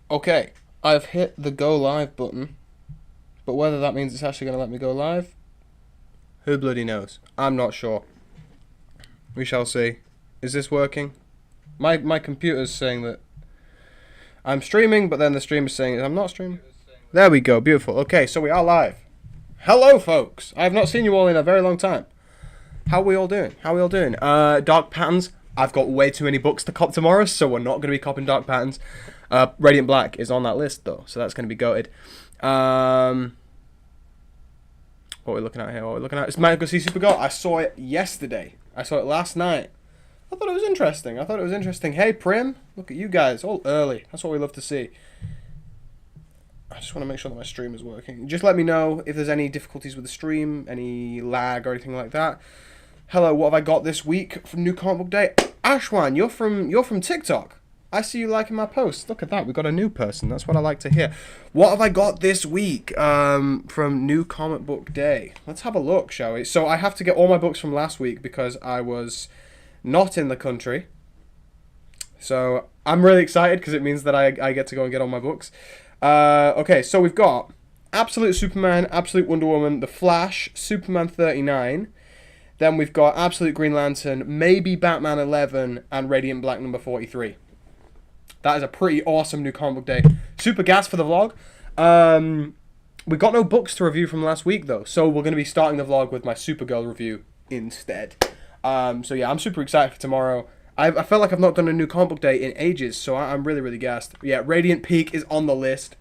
Okay, I've hit the go live button, but whether that means it's actually going to let me go live, who bloody knows? I'm not sure. We shall see. Is this working? My computer's saying that I'm streaming, but then the stream is saying I'm not streaming. There we go, beautiful. Okay, so we are live. Hello, folks. I have not seen you all in a very long time. How are we all doing? Dark Patterns. I've got way too many books to cop tomorrow, so we're not going to be copping Dark Patterns. Radiant Black is on that list, though, so that's going to be goated. What are we looking at here? It's Magical Sea Supergirl. I saw it yesterday. I saw it last night. I thought it was interesting. Hey, Prim. Look at you guys. All early. That's what we love to see. I just want to make sure that my stream is working. Just let me know if there's any difficulties with the stream, any lag or anything like that. Hello, what have I got this week from New Comic Book Day? Ashwan, you're from TikTok. I see you liking my posts. Look at that. We got a new person. That's what I like to hear. What have I got this week from New Comic Book Day? Let's have a look, shall we? So I have to get all my books from last week because I was not in the country. So I'm really excited because it means that I get to go and get all my books. Okay, so we've got Absolute Superman, Absolute Wonder Woman, The Flash, Superman 39. Then we've got Absolute Green Lantern, maybe Batman 11, and Radiant Black number 43. That is a pretty awesome New Comic Book Day. Super gas for the vlog. We got no books to review from last week, though, so we're going to be starting the vlog with my Supergirl review instead. So yeah, I'm super excited for tomorrow. I felt like I've not done a New Comic Book Day in ages, so I'm really, really gassed. Yeah, Radiant Peak is on the list.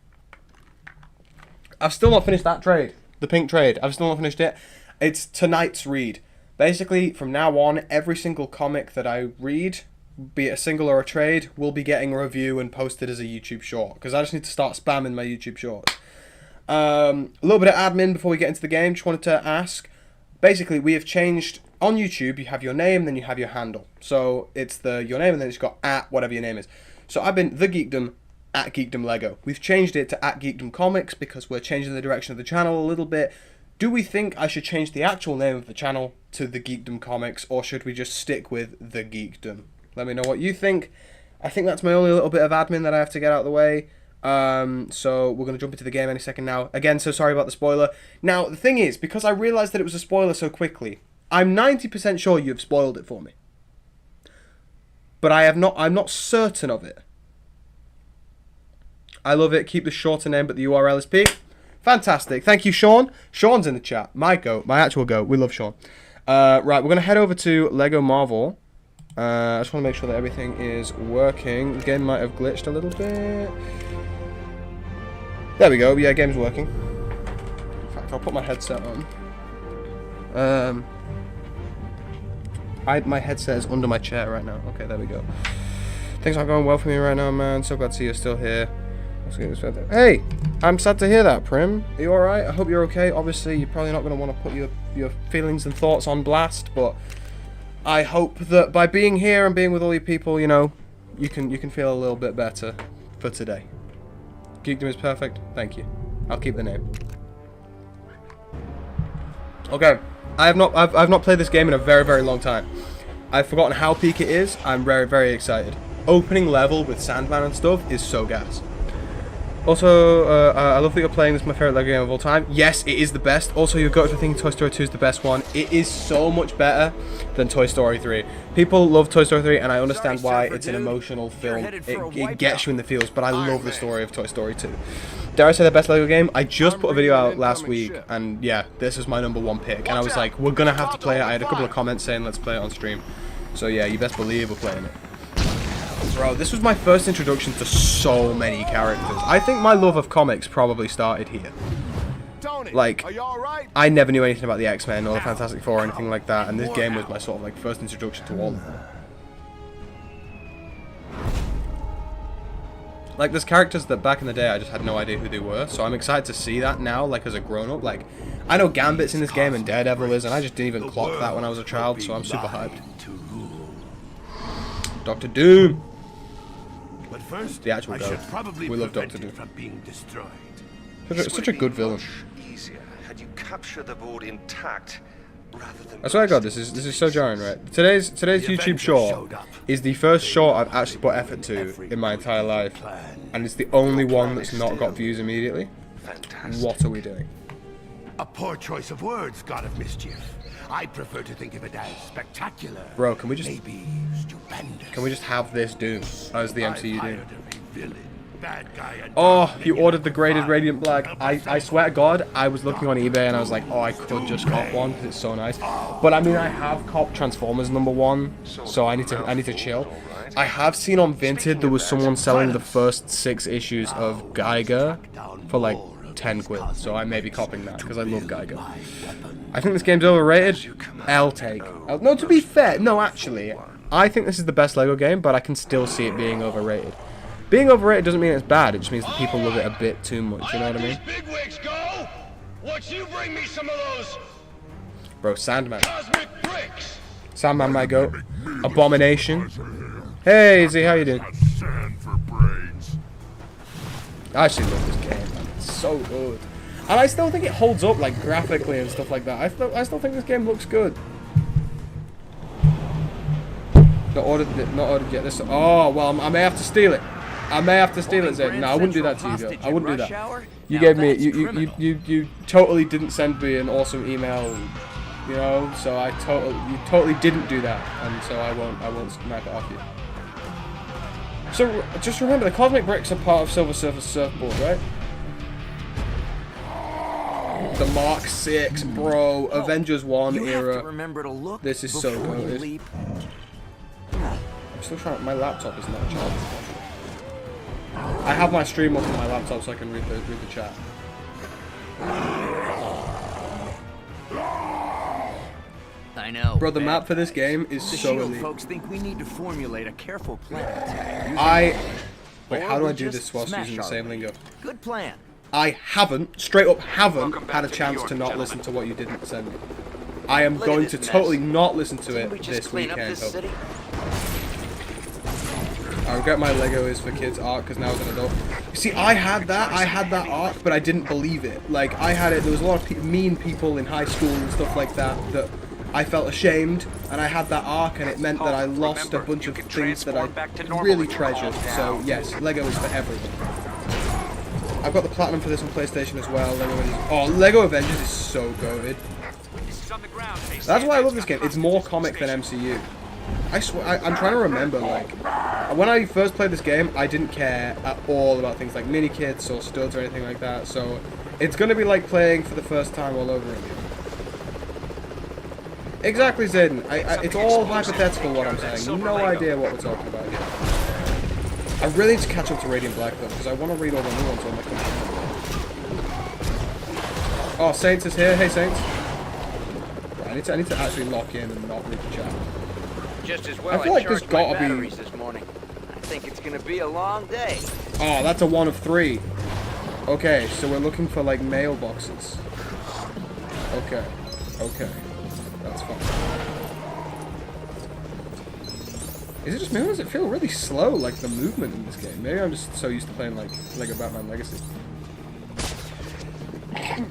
I've still not finished that trade. The pink trade. I've still not finished it. It's tonight's read. Basically, from now on, every single comic that I read, be it a single or a trade, will be getting a review and posted as a YouTube short. Because I just need to start spamming my YouTube shorts. A little bit of admin before we get into the game. Just wanted to ask. Basically, we have changed. On YouTube, you have your name, then you have your handle. So it's your name, and then it's got at whatever your name is. So I've been The Geekdom, at Geekdom Lego. We've changed it to at Geekdom Comics because we're changing the direction of the channel a little bit. Do we think I should change the actual name of the channel to The Geekdom Comics, or should we just stick with The Geekdom? Let me know what you think. I think that's my only little bit of admin that I have to get out of the way. So we're going to jump into the game any second now. Again, so sorry about the spoiler. Now, the thing is, because I realised that it was a spoiler so quickly, I'm 90% sure you've spoiled it for me. But I'm not certain of it. I love it. Keep the shorter name, but the URL is P. Fantastic. Thank you, Sean. Sean's in the chat. My goat. My actual goat. We love Sean. Right, we're going to head over to Lego Marvel. I just want to make sure that everything is working. The game might have glitched a little bit. There we go. Yeah, game's working. In fact, I'll put my headset on. My headset is under my chair right now. Okay, there we go. Things aren't going well for me right now, man. So glad to see you're still here. Let's get this further. Hey, I'm sad to hear that, Prim. Are you alright? I hope you're okay. Obviously, you're probably not going to want to put your feelings and thoughts on blast, but I hope that by being here and being with all your people, you know, you can feel a little bit better for today. Geekdom is perfect. Thank you. I'll keep the name. Okay. I've not played this game in a very, very long time. I've forgotten how peak it is. I'm very, very excited. Opening level with Sandman and stuff is so gas. Also, I love that you're playing. This is my favorite Lego game of all time. Yes, it is the best. Also, you've got to think Toy Story 2 is the best one. It is so much better than Toy Story 3. People love Toy Story 3, and I understand why it's an emotional film. It gets you in the feels, but I love the story of Toy Story 2. Dare I say the best Lego game? I just put a video out last week, and yeah, this is my #1 pick. And I was like, we're going to have to play it. I had a couple of comments saying, let's play it on stream. So yeah, you best believe we're playing it. Bro, this was my first introduction to so many characters. I think my love of comics probably started here. Like, I never knew anything about the X-Men or the Fantastic Four or anything like that, and this game was my sort of like first introduction to all of them. Like, there's characters that back in the day I just had no idea who they were, so I'm excited to see that now, like, as a grown-up. Like, I know Gambit's in this game and Daredevil is, and I just didn't even clock that when I was a child, so I'm super hyped. Dr. Doom! But first, The actual goat. We love Dr. Doom. From being destroyed. Such a good villain. Easier had you captured the board intact I swear to God, this is so jarring, right? Today's YouTube short is the first short I've actually put effort to in my entire life, and it's the only one that's not got views immediately. What are we doing? A poor choice of words, God of Mischief. I prefer to think of it as spectacular. Bro, can we just maybe stupendous. Can we just have this Doom as the MCU Doom? Bad guy and Oh, you ordered the graded Radiant Black. I swear to God, I was looking on eBay and I was like, oh, I could just cop one because it's so nice. But I mean, I have copped Transformers #1, so I need to chill. I have seen on Vinted there was someone selling the first 6 issues of Geiger for like 10 quid, so I may be copping that because I love Geiger. I think this game's overrated. I'll take. No, to be fair, no, actually, I think this is the best Lego game, but I can still see it being overrated. Being overrated doesn't mean it's bad, it just means that people love it a bit too much, you know what I mean? Bigwigs go? Watch you bring me some of those Bro, Sandman. cosmic bricks. Sandman might go. Abomination. Hey, Izzy, how you doing? I actually love this game, man. It's so good. And I still think it holds up, like, graphically and stuff like that. I still think this game looks good. Not ordered yet. This. Oh, well, I may have to steal it. I may have to steal it, Zed. No, I wouldn't do that to you, girl. I wouldn't do that. You gave me, you totally didn't send me an awesome email, you know. So you totally didn't do that, and so I won't snipe it off you. So just remember, the cosmic bricks are part of Silver Surfer's surfboard, right? The Mark 6, bro. Avengers 1 era. This is so good. I'm still trying. My laptop is not charged. I have my stream up on my laptop so I can read the chat. I know. Bro, the map for this game is The so Shield elite. folks think we need to formulate a careful plan. Wait, how do I do this whilst using the same lingo? Good plan. I haven't, straight up haven't, had a chance to not listen to what you didn't send me. I am going to totally not listen to it this weekend. I regret my Lego is for kids art because now as an adult. You see, I had that arc, but I didn't believe it. Like, I had it, there was a lot of mean people in high school and stuff like that I felt ashamed, and I had that arc, and it meant that I lost a bunch of things that I really treasured. So yes, Lego is for everyone. I've got the platinum for this on PlayStation as well. Lego Avengers is so goated. That's why I love this game. It's more comic than MCU. I swear, I'm trying to remember, like, when I first played this game, I didn't care at all about things like mini kits or studs or anything like that, so it's going to be like playing for the first time all over again. Exactly, Zayden. It's all hypothetical what I'm saying. No idea what we're talking about here. I really need to catch up to Radiant Black, though, because I want to read all the new ones on my computer. Oh, Saints is here. Hey, Saints. Right, I need to actually lock in and not read the chat. Just as well I feel like there's gotta be... this morning. I think it's gonna be a long day. Oh, that's a 1 of 3. Okay, so we're looking for, like, mailboxes. Okay. Okay. That's fine. Is it just me or does it feel really slow, like, the movement in this game? Maybe I'm just so used to playing, like Lego Batman Legacy.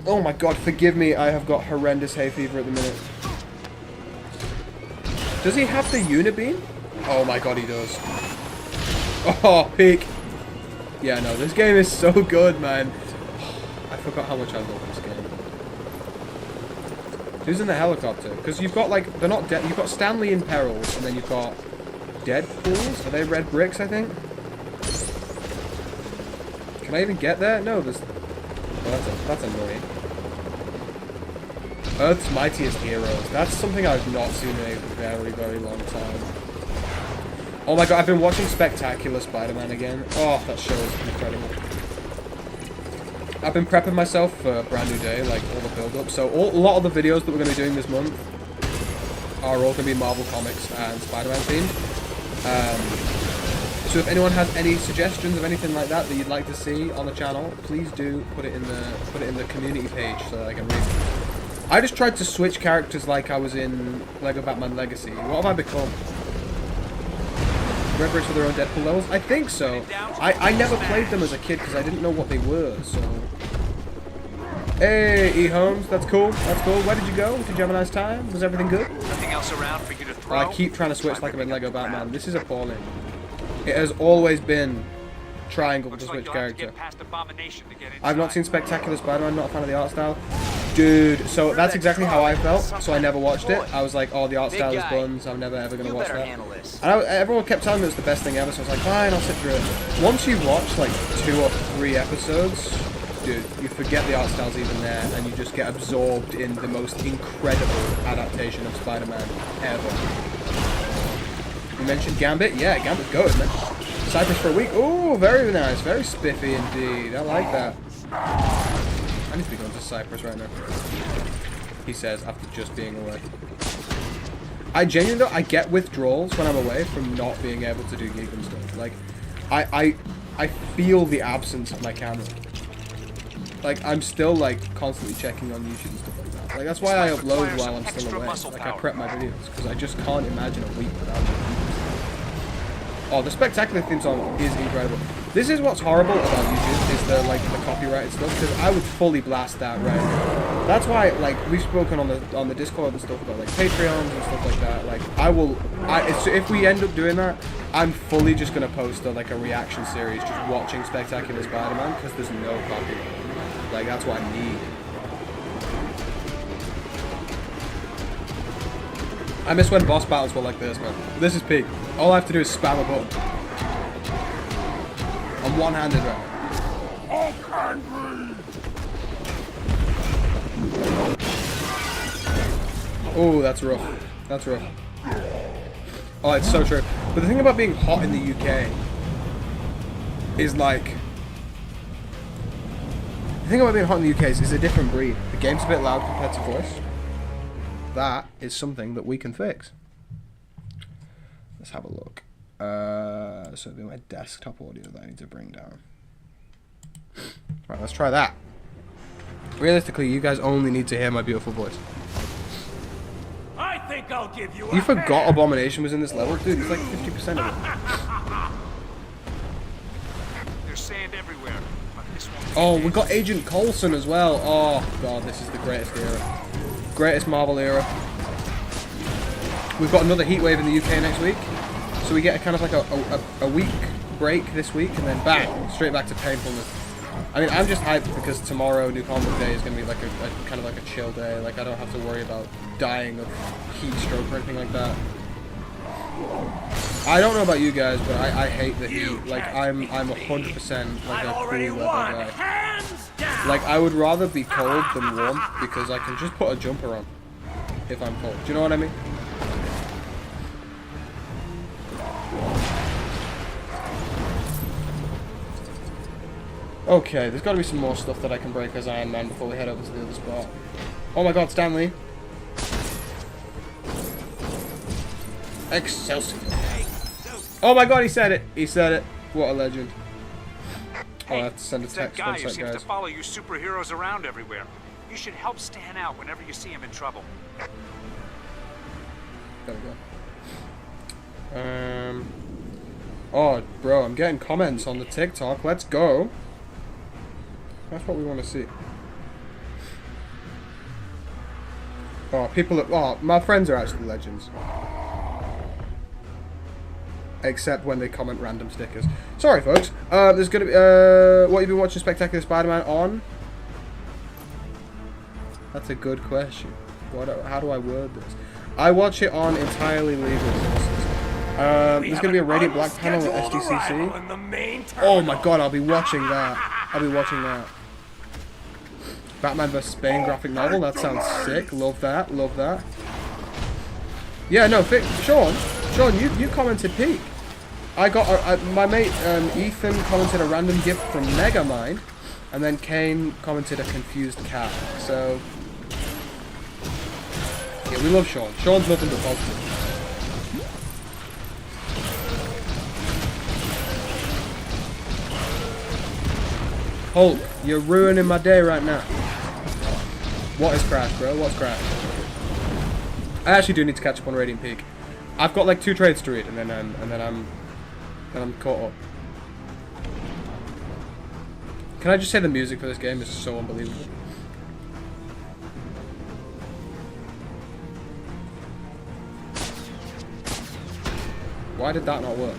Oh my god, forgive me, I have got horrendous hay fever at the minute. Does he have the Unibeam? Oh my god, he does. Oh, peak. Yeah, no, this game is so good, man. I forgot how much I love this game. Who's in the helicopter? Because you've got, like, they're not dead. You've got Stanley in Perils, and then you've got Deadpools. Are they red bricks, I think? Can I even get there? No, there's... Oh, that's annoying. Earth's Mightiest Heroes. That's something I've not seen in a very, very long time. Oh my god, I've been watching Spectacular Spider-Man again. Oh, that show is incredible. I've been prepping myself for a brand new day, like all the build-up. So a lot of the videos that we're going to be doing this month are all going to be Marvel Comics and Spider-Man themed. So if anyone has any suggestions of anything like that you'd like to see on the channel, please do put it in the community page so that I can read it. I just tried to switch characters like I was in Lego Batman Legacy. What have I become? Red bricks with their own Deadpool levels? I think so. I never played them as a kid because I didn't know what they were, so... Hey, E. Holmes, that's cool. That's cool. Where did you go? Did you have a nice time? Was everything good? Nothing else around for you to throw? I keep trying to switch like I'm in Lego Batman. This is appalling. It has always been triangle to switch character. I've not seen Spectacular Spider-Man, not a fan of the art style. Dude, so that's exactly how I felt, so I never watched it. I was like, oh, the art style is buns, I'm never ever going to watch that. And everyone kept telling me it was the best thing ever, so I was like, fine, I'll sit through it. Once you watch like 2 or 3 episodes, dude, you forget the art style's even there, and you just get absorbed in the most incredible adaptation of Spider-Man ever. You mentioned Gambit? Yeah, Gambit's good, man. Cypress for a week. Ooh, very nice. Very spiffy indeed. I like that. I need to be going to Cyprus right now. He says, after just being away. I genuinely, I get withdrawals when I'm away from not being able to do geek and stuff. Like, I feel the absence of my camera. Like, I'm still, like, constantly checking on YouTube and stuff like that. Like, that's why I upload while I'm still away. Like, I prep my videos, because I just can't imagine a week without it. Oh, the Spectacular theme song is incredible. This is what's horrible about YouTube, is the copyrighted stuff, because I would fully blast that right now. That's why, like, we've spoken on the Discord and stuff about, like, Patreons and stuff like that. Like, if we end up doing that, I'm fully just going to post, like, a reaction series just watching Spectacular Spider-Man, because there's no copyright. Like, that's what I need. I miss when boss battles were like this, man. This is peak. All I have to do is spam a button. I'm one-handed right now. Oh, that's rough. That's rough. Oh, it's so true. But the thing about being hot in the UK is like... The thing about being hot in the UK is it's a different breed. The game's a bit loud compared to voice. That is something that we can fix. Let's have a look. So it'll be my desktop audio that I need to bring down. Right, let's try that. Realistically, you guys only need to hear my beautiful voice. I think I'll give you You forgot Abomination was in this level? Dude, it's like 50% of it. There's sand everywhere. But this one Oh, we got Agent Coulson as well. Oh, God, this is the greatest era. Greatest Marvel era. We've got another heat wave in the UK next week. So we get a kind of like a week break this week, and then bang, straight back to painfulness. I mean, I'm just hyped because tomorrow, New Comic Day, is going to be like a kind of like a chill day. Like, I don't have to worry about dying of heat stroke or anything like that. I don't know about you guys, but I hate the heat. Like, I'm 100% like a cool weather guy. Like, I would rather be cold than warm because I can just put a jumper on if I'm cold. Do you know what I mean? Okay, there's got to be some more stuff that I can break as Iron Man before we head over to the other spot. Oh my God, Stanley! Excelsior! Oh my God, he said it! He said it! What a legend! Oh, I have to send a text. guy One who sec, seems to guys. follow you superheroes around everywhere. You should help Stan out whenever you see him in trouble. There we go. Oh, bro, I'm getting comments on the TikTok. Let's go. That's what we want to see. Oh, people are... Oh, my friends are actually legends. Except when they comment random stickers. Sorry, folks. There's going to be... what, you've been watching Spectacular Spider-Man on? That's a good question. How do I word this? I watch it on entirely legal sources. There's going to be a Radiant Black panel at SDCC. Oh my God, I'll be watching that. I'll be watching that. Batman vs. Bane graphic novel. That sounds sick. Love that. Love that. Yeah, no, Sean, you commented peak. I got my mate Ethan commented a random gift from Megamind, and then Kane commented a confused cat. So yeah, we love Sean. Sean's nothing but positive. Hulk, you're ruining my day right now. What is Crash, bro? What's Crash? I actually do need to catch up on Radiant Peak. I've got like 2 trades to read, and then I'm caught up. Can I just say the music for this game is so unbelievable? Why did that not work?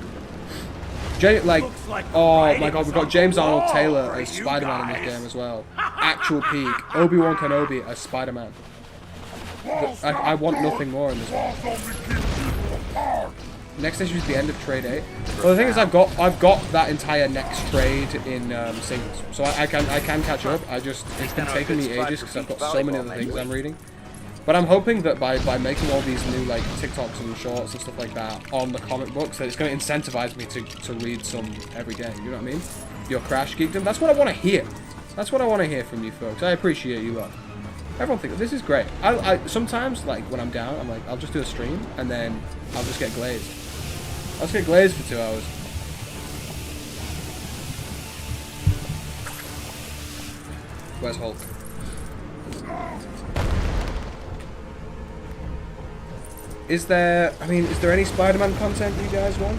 Oh my god, we've got James Arnold Taylor as Spider-Man in this game as well. Actual peak. Obi-Wan Kenobi as Spider-Man. I want nothing more in this one. Next issue is the end of trade 8. Well, the thing is, I've got that entire next trade in singles, so I can catch up. It's been taking me ages because I've got so many other things I'm reading. But I'm hoping that by making all these new like TikToks and shorts and stuff like that on the comic books, that it's going to incentivize me to read some every day. You know what I mean? Your Crash Geekdom. That's what I want to hear. That's what I want to hear from you folks. I appreciate you lot. Everyone thinks this is great. I sometimes, like when I'm down, I'm like, I'll just do a stream and then I'll just get glazed. I'll just get glazed for 2 hours. Where's Hulk? Is there any Spider-Man content you guys want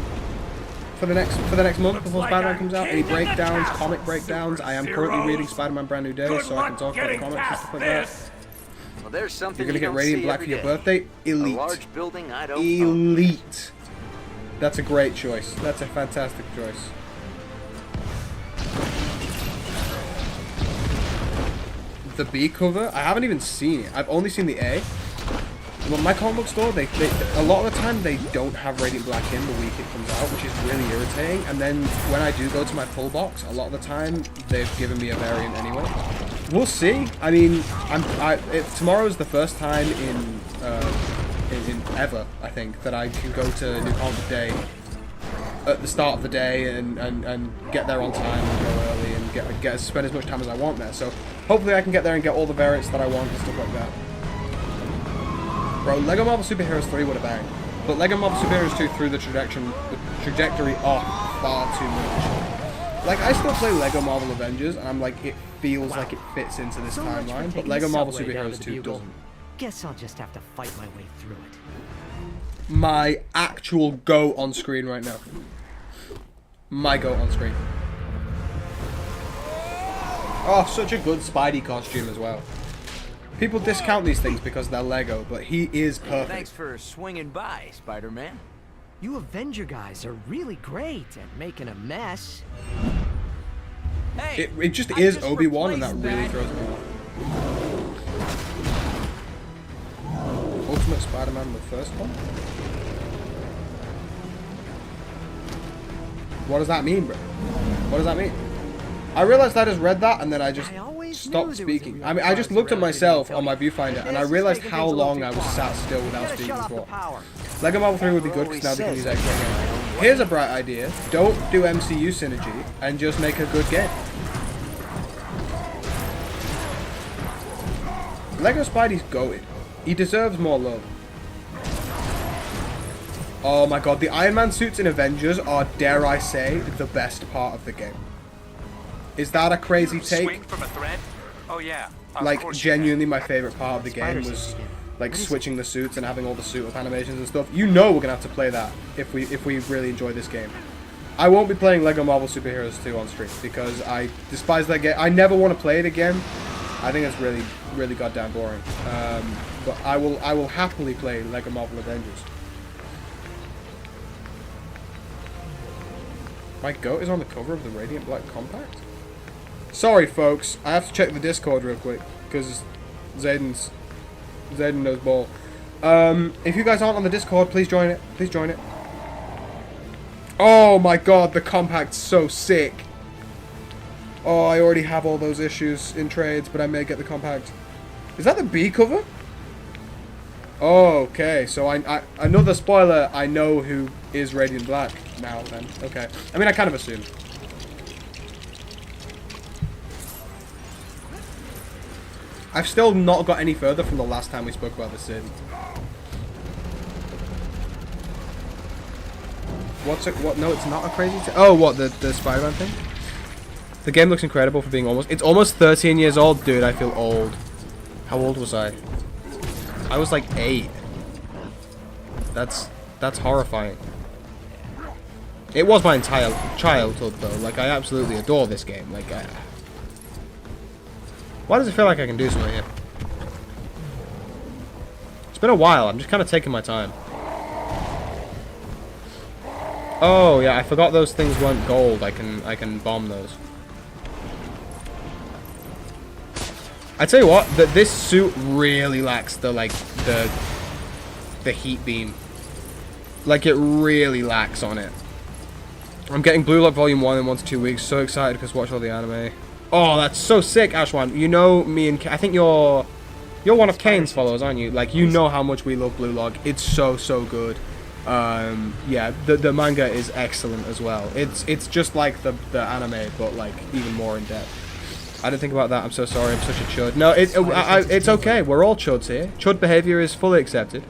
for the next month before Spider-Man comes out? Any breakdowns, comic breakdowns? I am currently reading Spider-Man Brand New Day, so I can talk about the comics and stuff like that. Well, there's something You're gonna get Radiant Black for your birthday? Elite. A large building I don't Elite. That's a great choice. That's a fantastic choice. The B cover? I haven't even seen it. I've only seen the A. Well, my comic book store, they a lot of the time they don't have Radiant Black in the week it comes out, which is really irritating. And then when I do go to my pull box, a lot of the time they've given me a variant anyway. We'll see. I mean, tomorrow's the first time in ever, I think, that I can go to New Comic Book Day at the start of the day and get there on time and go early and spend as much time as I want there. So hopefully I can get there and get all the variants that I want and stuff like that. Bro, Lego Marvel Super Heroes 3 would have banged, but Lego Marvel Super Heroes 2 threw the trajectory off far too much. Like, I still play Lego Marvel Avengers, and I'm like, it feels like it fits into this timeline, but Lego Marvel Super Heroes 2 doesn't. Guess I'll just have to fight my way through it. My actual go on screen right now. My go on screen. Oh, such a good Spidey costume as well. People discount these things because they're Lego, but he is perfect. Thanks for swinging by, Spider-Man. You Avenger guys are really great at making a mess. Hey, It just is Obi-Wan, and that really throws me off. Ultimate Spider-Man, the first one? What does that mean, bro? What does that mean? I realized I just read that, and then I just stopped speaking. I mean, I just looked at myself on my viewfinder, and I realized how long I was sat still without speaking before. Lego Marvel 3 would be good, because now they can use extra again. Here's a bright idea. Don't do MCU synergy, and just make a good game. Lego Spidey's goated. He deserves more love. Oh my god, the Iron Man suits in Avengers are, dare I say, the best part of the game. Is that a crazy take? Swing from a thread? Oh yeah. Like, genuinely my favorite part of the game was like switching the suits and having all the suit up animations and stuff. You know we're gonna have to play that if we really enjoy this game. I won't be playing Lego Marvel Super Heroes 2 on stream because I despise that game. I never want to play it again. I think it's really, really goddamn boring. But I will happily play Lego Marvel Avengers. My goat is on the cover of the Radiant Black Compact? Sorry, folks. I have to check the Discord real quick because Zayden knows ball. If you guys aren't on the Discord, please join it. Please join it. Oh my god, the compact's so sick. Oh, I already have all those issues in trades, but I may get the compact. Is that the B cover? Oh, okay. So I another spoiler. I know who is Radiant Black now. Then okay. I mean, I kind of assumed. I've still not got any further from the last time we spoke about this scene. What's it? What? No, it's not a crazy. Oh, what the Spider-Man thing? The game looks incredible for being almost. It's almost 13 years old, dude. I feel old. How old was I? I was like 8. That's horrifying. It was my entire childhood, though. Like, I absolutely adore this game. Like, why does it feel like I can do something here? It's been a while. I'm just kind of taking my time. Oh yeah, I forgot those things weren't gold. I can bomb those. I tell you what, that this suit really lacks the the heat beam. Like it really lacks on it. I'm getting Blue Lock Volume 1 in 1 to 2 weeks. So excited because watch all the anime. Oh, that's so sick, Ashwan. You know me and I think you're one of Kane's followers, aren't you? Like you know how much we love Blue Log. It's so good. Yeah, the manga is excellent as well. It's just like the anime, but like even more in depth. I didn't think about that. I'm so sorry. I'm such a chud. No, it's okay. We're all chuds here. Chud behavior is fully accepted.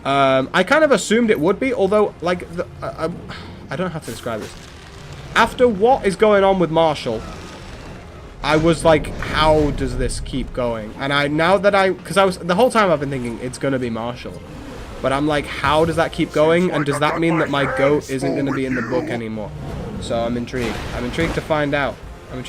I kind of assumed it would be, although like I don't know how to describe this. After what is going on with Marshall, I was like, how does this keep going? And because the whole time I've been thinking it's gonna be Marshall. But I'm like, how does that keep going? And does that mean that my goat isn't going to be in the book anymore? So I'm intrigued. I'm intrigued to find out. This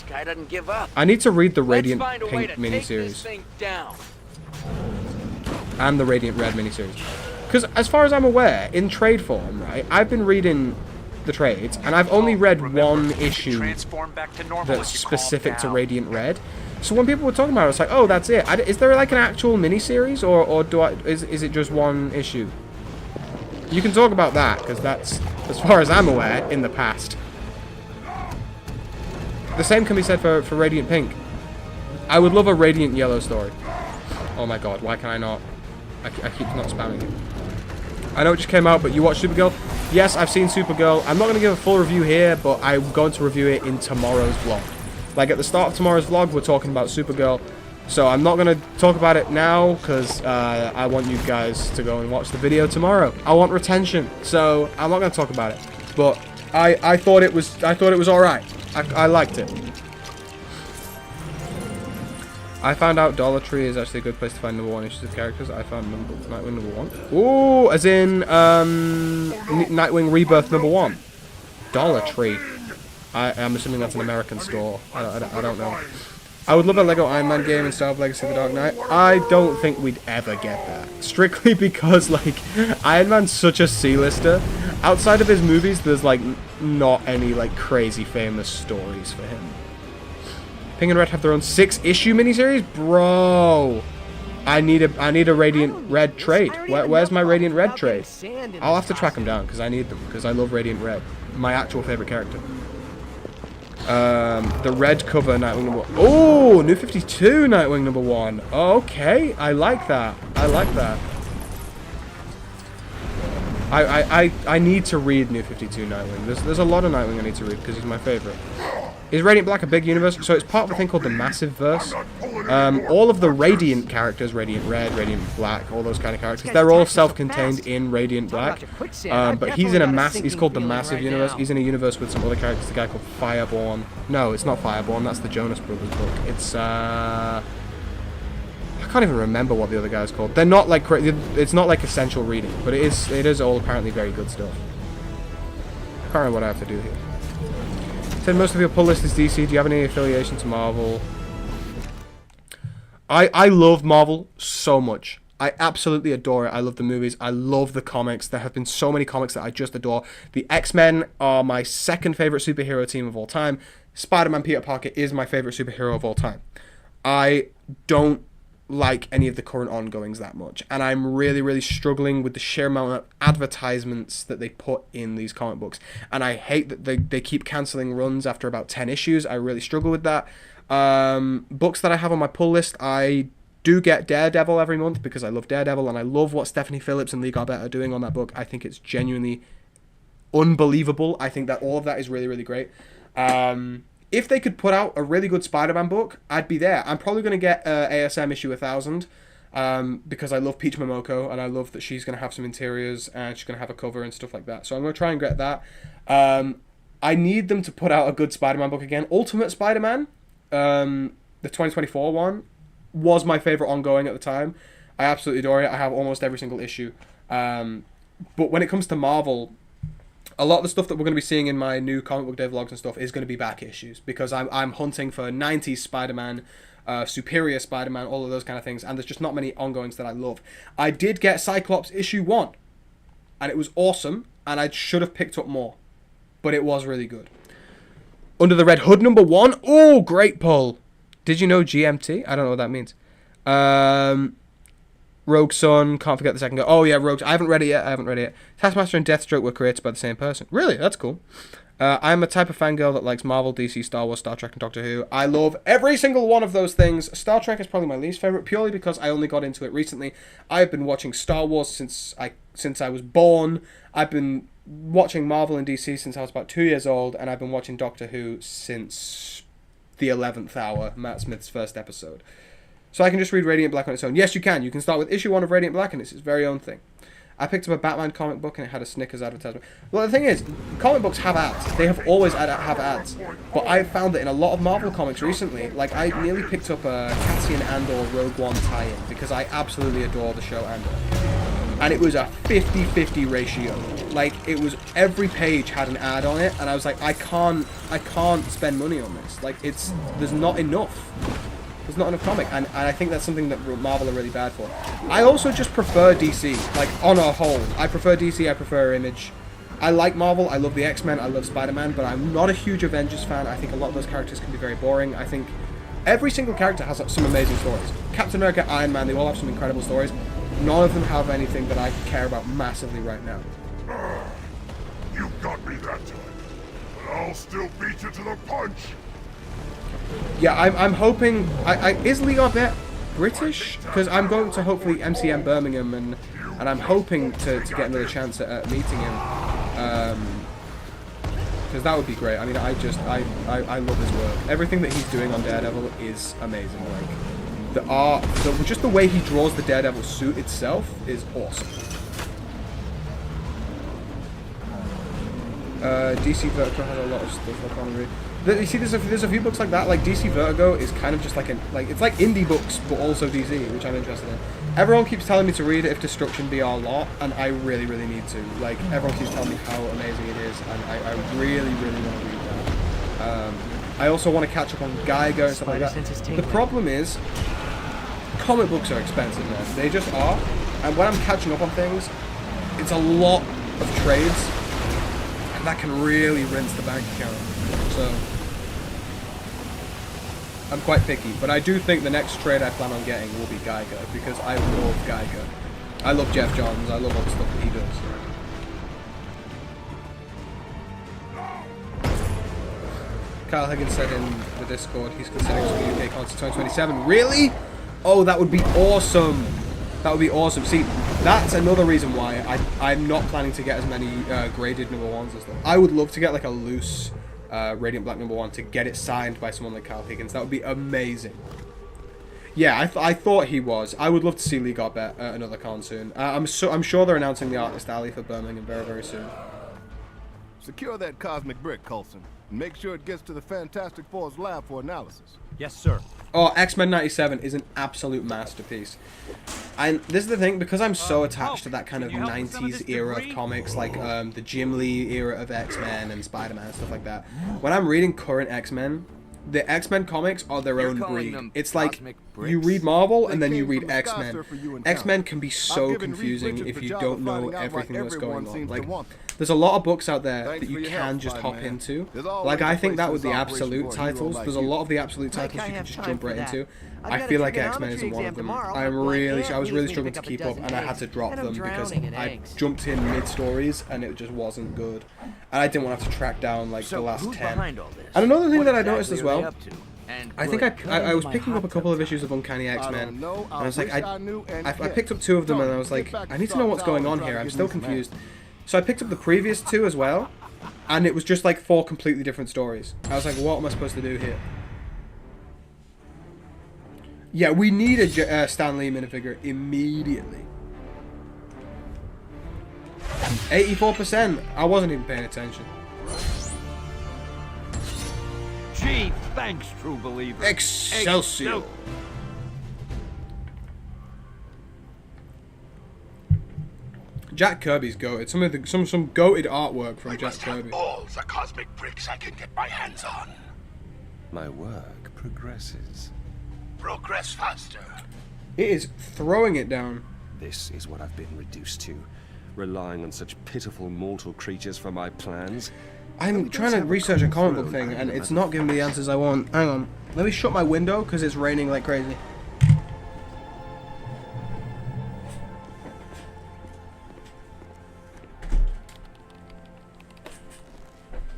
guy doesn't give up. I need to read the Radiant Let's find a way Pink to take this miniseries. thing down. And the Radiant Red miniseries. Because as far as I'm aware, in trade form, right, I've been reading the trades, and I've only read one issue Transform back to normal that's if you specific calm to down. Radiant Red. So when people were talking about it, it's like, oh, that's it. Is there like an actual miniseries, or is it just one issue? You can talk about that, because that's, as far as I'm aware, in the past. The same can be said for Radiant Pink. I would love a Radiant Yellow story. Oh my god, why can I not? I keep not spamming it. I know it just came out, but you watched Supergirl? Yes, I've seen Supergirl. I'm not going to give a full review here, but I'm going to review it in tomorrow's vlog. Like, at the start of tomorrow's vlog, we're talking about Supergirl. So I'm not going to talk about it now, because I want you guys to go and watch the video tomorrow. I want retention, so I'm not going to talk about it. But I thought it was alright. I liked it. I found out Dollar Tree is actually a good place to find #1 issues of characters. I found Nightwing #1. Ooh, as in Nightwing Rebirth #1. Dollar Tree. I'm assuming that's an American store. I don't know. I would love a Lego Iron Man game instead of Legacy of the Dark Knight. I don't think we'd ever get that. Strictly because, like, Iron Man's such a C-lister. Outside of his movies, there's, like, not any, like, crazy famous stories for him. Pink and Red have their own 6-issue miniseries? Bro! I need a Radiant Red trade. Where's my Radiant Red trade? I'll have to track them down, because I need them, because I love Radiant Red. My actual favorite character. The red cover Nightwing #1. Oh, New 52 Nightwing #1. Oh, okay, I like that. I need to read New 52 Nightwing. There's a lot of Nightwing I need to read because he's my favorite. Is Radiant Black a big universe? So it's part of a thing called the Massive Verse. All of the Radiant characters, Radiant Red, Radiant Black, all those kind of characters, they're all self-contained in Radiant Black. But he's in he's called the Massive Universe. He's in a universe with some other characters, the guy called Fireborn. No, it's not Fireborn, that's the Jonas Brothers book. It's, I can't even remember what the other guy's called. They're not like, it's not like essential reading, but it is all apparently very good stuff. I can't remember what I have to do here. Said most of your pull list is DC. Do you have any affiliation to Marvel? I love Marvel so much. I absolutely adore it. I love the movies. I love the comics. There have been so many comics that I just adore. The X-Men are my second favorite superhero team of all time. Spider-Man Peter Parker is my favorite superhero of all time. I don't like any of the current ongoings that much, and I'm really struggling with the sheer amount of advertisements that they put in these comic books, and I hate that they keep cancelling runs after about 10 issues. I really struggle with that. Books that I have on my pull list, I do get Daredevil every month because I love Daredevil, and I love what Stephanie Phillips and Lee Garbett are doing on that book. I think it's genuinely unbelievable. I think that all of that is really great. If they could put out a really good Spider-Man book, I'd be there. I'm probably going to get ASM issue 1000 because I love Peach Momoko, and I love that she's going to have some interiors and she's going to have a cover and stuff like that. So I'm going to try and get that. I need them to put out a good Spider-Man book again. Ultimate Spider-Man, the 2024 one, was my favorite ongoing at the time. I absolutely adore it. I have almost every single issue. But when it comes to Marvel, a lot of the stuff that we're going to be seeing in my new comic book day vlogs and stuff is going to be back issues, because I'm hunting for 90s Spider-Man, Superior Spider-Man, all of those kind of things, and there's just not many ongoings that I love. I did get Cyclops issue 1, and it was awesome, and I should have picked up more, but it was really good. Under the Red Hood number 1, oh, great pull. Did you know GMT? I don't know what that means. Rogue Sun, can't forget the second guy. Oh yeah, Rogue. I haven't read it yet. Taskmaster and Deathstroke were created by the same person. Really? That's cool. I'm a type of fangirl that likes Marvel, DC, Star Wars, Star Trek, and Doctor Who. I love every single one of those things. Star Trek is probably my least favorite, purely because I only got into it recently. I've been watching Star Wars since I was born. I've been watching Marvel and DC since I was about 2 years old, and I've been watching Doctor Who since the 11th hour, Matt Smith's first episode. So I can just read Radiant Black on its own. Yes, you can. You can start with issue 1 of Radiant Black, and it's its very own thing. I picked up a Batman comic book, and it had a Snickers advertisement. Well, the thing is, comic books have ads. They have always have ads. But I've found that in a lot of Marvel comics recently, like, I nearly picked up a Cassian Andor Rogue One tie-in, because I absolutely adore the show Andor. And it was a 50-50 ratio. Like, it was, every page had an ad on it, and I was like, I can't spend money on this. Like, there's not enough. There's not enough comic, and I think that's something that Marvel are really bad for. I also just prefer DC, like, on a whole. I prefer DC, I prefer Image. I like Marvel, I love the X-Men, I love Spider-Man, but I'm not a huge Avengers fan. I think a lot of those characters can be very boring. I think every single character has some amazing stories. Captain America, Iron Man, they all have some incredible stories. None of them have anything that I care about massively right now. You got me that time, but I'll still beat you to the punch. Yeah, I'm hoping... is Lee Garbett British? Because I'm going to hopefully MCM Birmingham, and I'm hoping to get another chance at meeting him. Because that would be great. I mean, I love his work. Everything that he's doing on Daredevil is amazing. Like, the art, just the way he draws the Daredevil suit itself is awesome. DC Vertigo has a lot of stuff I can't read. You see, there's a few books like that. Like, DC Vertigo is kind of just like it's like indie books, but also DC, which I'm interested in. Everyone keeps telling me to read If Destruction Be Our Lot, and I really, really need to. Like, everyone keeps telling me how amazing it is, and I really, really want to read that. I also want to catch up on Geiger and stuff like that. The problem is, comic books are expensive, man. They just are. And when I'm catching up on things, it's a lot of trades, and that can really rinse the bank account. So I'm quite picky, but I do think the next trade I plan on getting will be Geiger, because I love Geiger. I love Jeff Johns, I love all the stuff that he does. Kyle Higgins said in the Discord he's considering some UK content 2027. Really? Oh, that would be awesome. That would be awesome. See, that's another reason why I'm not planning to get as many graded number 1s and stuff. I would love to get like a loose Radiant Black number 1 to get it signed by someone like Kyle Higgins. That would be amazing. Yeah, I thought he was. I would love to see Lee Garbett at another con soon. I'm sure they're announcing the Artist Alley for Birmingham very, very soon. Secure that cosmic brick, Coulson, and make sure it gets to the Fantastic Four's lab for analysis. Yes, sir. Oh, X-Men 97 is an absolute masterpiece. And this is the thing, because I'm so attached to that kind of 90s era of comics, like the Jim Lee era of X-Men and Spider-Man and stuff like that. When I'm reading current X-Men, the X-Men comics are their own breed. It's like you read Marvel and then you read X-Men. X-Men can be so confusing if you don't know everything that's going on. Like, there's a lot of books out there that you can just hop into. Like, I think that with the absolute titles, there's a lot of the absolute titles you can just jump right into. I feel like X-Men isn't one of them. I was really struggling to keep up, and I had to drop them because I jumped in mid-stories and it just wasn't good. And I didn't want to have to track down like the last 10. And another thing that I noticed as well, I think I was picking up a couple of issues of Uncanny X-Men, and I was like, I picked up 2 of them, and I was like, I need to know what's going on here. I'm still confused. So I picked up the previous 2 as well, and it was just like 4 completely different stories. I was like, what am I supposed to do here? Yeah, we need a Stan Lee minifigure immediately. 84%. I wasn't even paying attention. Gee, thanks, true believer. Excelsior. Jack Kirby's goated. Some goated artwork from I Jack must have Kirby. all the cosmic bricks I can get my hands on. My work progresses. Progress faster. It is throwing it down. This is what I've been reduced to, relying on such pitiful mortal creatures for my plans. I'm trying to research a comic book thing, and it's not giving me the answers I want. Hang on. Let me shut my window, because it's raining like crazy.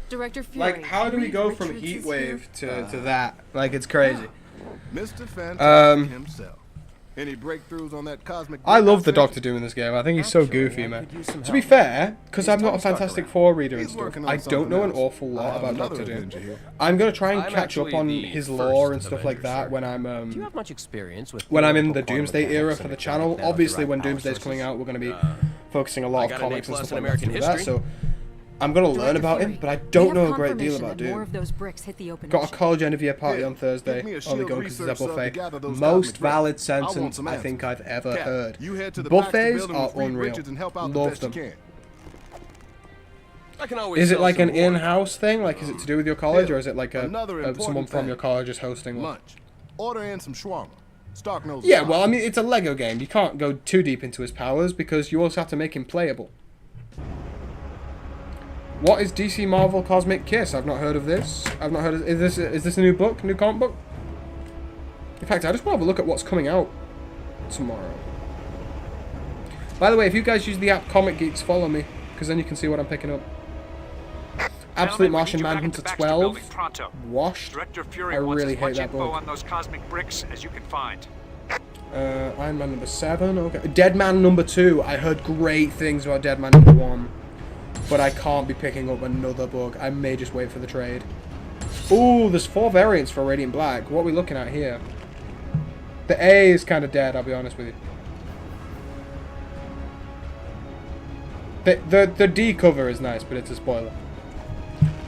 Director Fury. Like, how do we go from Richards is Heatwave here. to that? Like, it's crazy. Mr. Fantastic himself. Any breakthroughs on that cosmic? I love the Doctor. Doctor Doom in this game. I think he's so Actually, goofy, I man. could use some To be help. fair, because I'm not a Tony Stark Fantastic around. Four reader and He's stuff, working on I don't something know an else. awful I lot have about another Doctor Doom. Avenger here. I'm gonna try and I'm catch up actually on the his first lore and stuff like Avenger, that sir. when Do you have much experience with I'm in the theoretical quantum Doomsday era mechanics for and the mechanic channel. now Obviously, when derived Doomsday's power coming out, we're sources? gonna be focusing a lot of got an comics and A+ stuff in like that to American do that. history. So I'm gonna learn Director about him, Fury, but I we don't have know a great deal confirmation about that more Doom. of those bricks hit the open Got a ocean. college end of year party Here, on Thursday. give me a Only shield going because it's a research sub to buffet. gather those Most cosmic valid bricks. I want sentence some I answers. think I've ever Cap, heard. you head to the Baxter Buffets building are with Reed unreal. Richards and help out the Love best you them. can. I can always Is it sell like some an more. in-house thing? Like, is it to do with your college, or is it like Another important someone from thing. your college is hosting one? Lunch. Order in some shawarma. Stark knows. Yeah, the well, I sauce. mean, it's a Lego game. You can't go too deep into his powers because you also have to make him playable. What is DC Marvel Cosmic Kiss? I've not heard of this. I've not heard of... Is this a new book? New comic book? In fact, I just want to have a look at what's coming out tomorrow. By the way, if you guys use the app Comic Geeks, follow me, because then you can see what I'm picking up. Absolute Gentlemen, we Martian need you back at Manhunter the Baxter 12. building pronto. Washed. Director Fury I wants really as hate much that info book. on those cosmic bricks as you can find. Iron Man number 7, okay. Dead Man number 2. I heard great things about Dead Man number 1. But I can't be picking up another book. I may just wait for the trade. Ooh, there's 4 variants for Radiant Black. What are we looking at here? The A is kind of dead, I'll be honest with you. The D cover is nice, but it's a spoiler.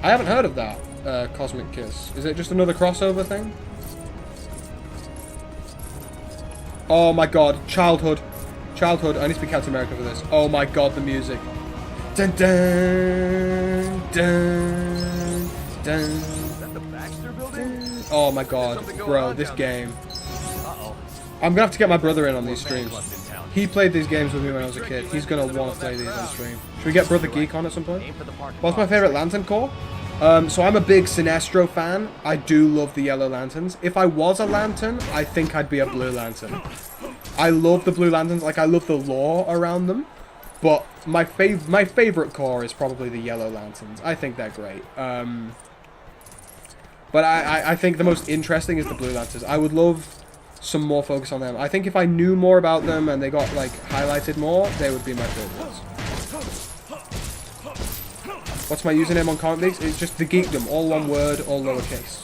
I haven't heard of that, Cosmic Kiss. Is it just another crossover thing? Oh my god, childhood. Childhood, I need to be Captain America for this. Oh my god, the music. Dun dun dun dun. Is that the Baxter building? Oh my god, something going bro, on this down there. game. Uh-oh. I'm gonna have to get my brother in on these streams. Clubs in town. He played these games with me when I was a kid. He's gonna want to play these on stream. Should we get Brother Geek on at some point? Aim for the park. What's my favorite Lantern Corps? So I'm a big Sinestro fan. I do love the Yellow Lanterns. If I was a Lantern, I think I'd be a Blue Lantern. I love the Blue Lanterns. Like, I love the lore around them. But my favorite Corps is probably the Yellow Lanterns. I think they're great. But I think the most interesting is the Blue Lanterns. I would love some more focus on them. I think if I knew more about them and they got, like, highlighted more, they would be my favorites. What's my username on Comic Geeks? It's just the Geekdom, all one word, all lowercase.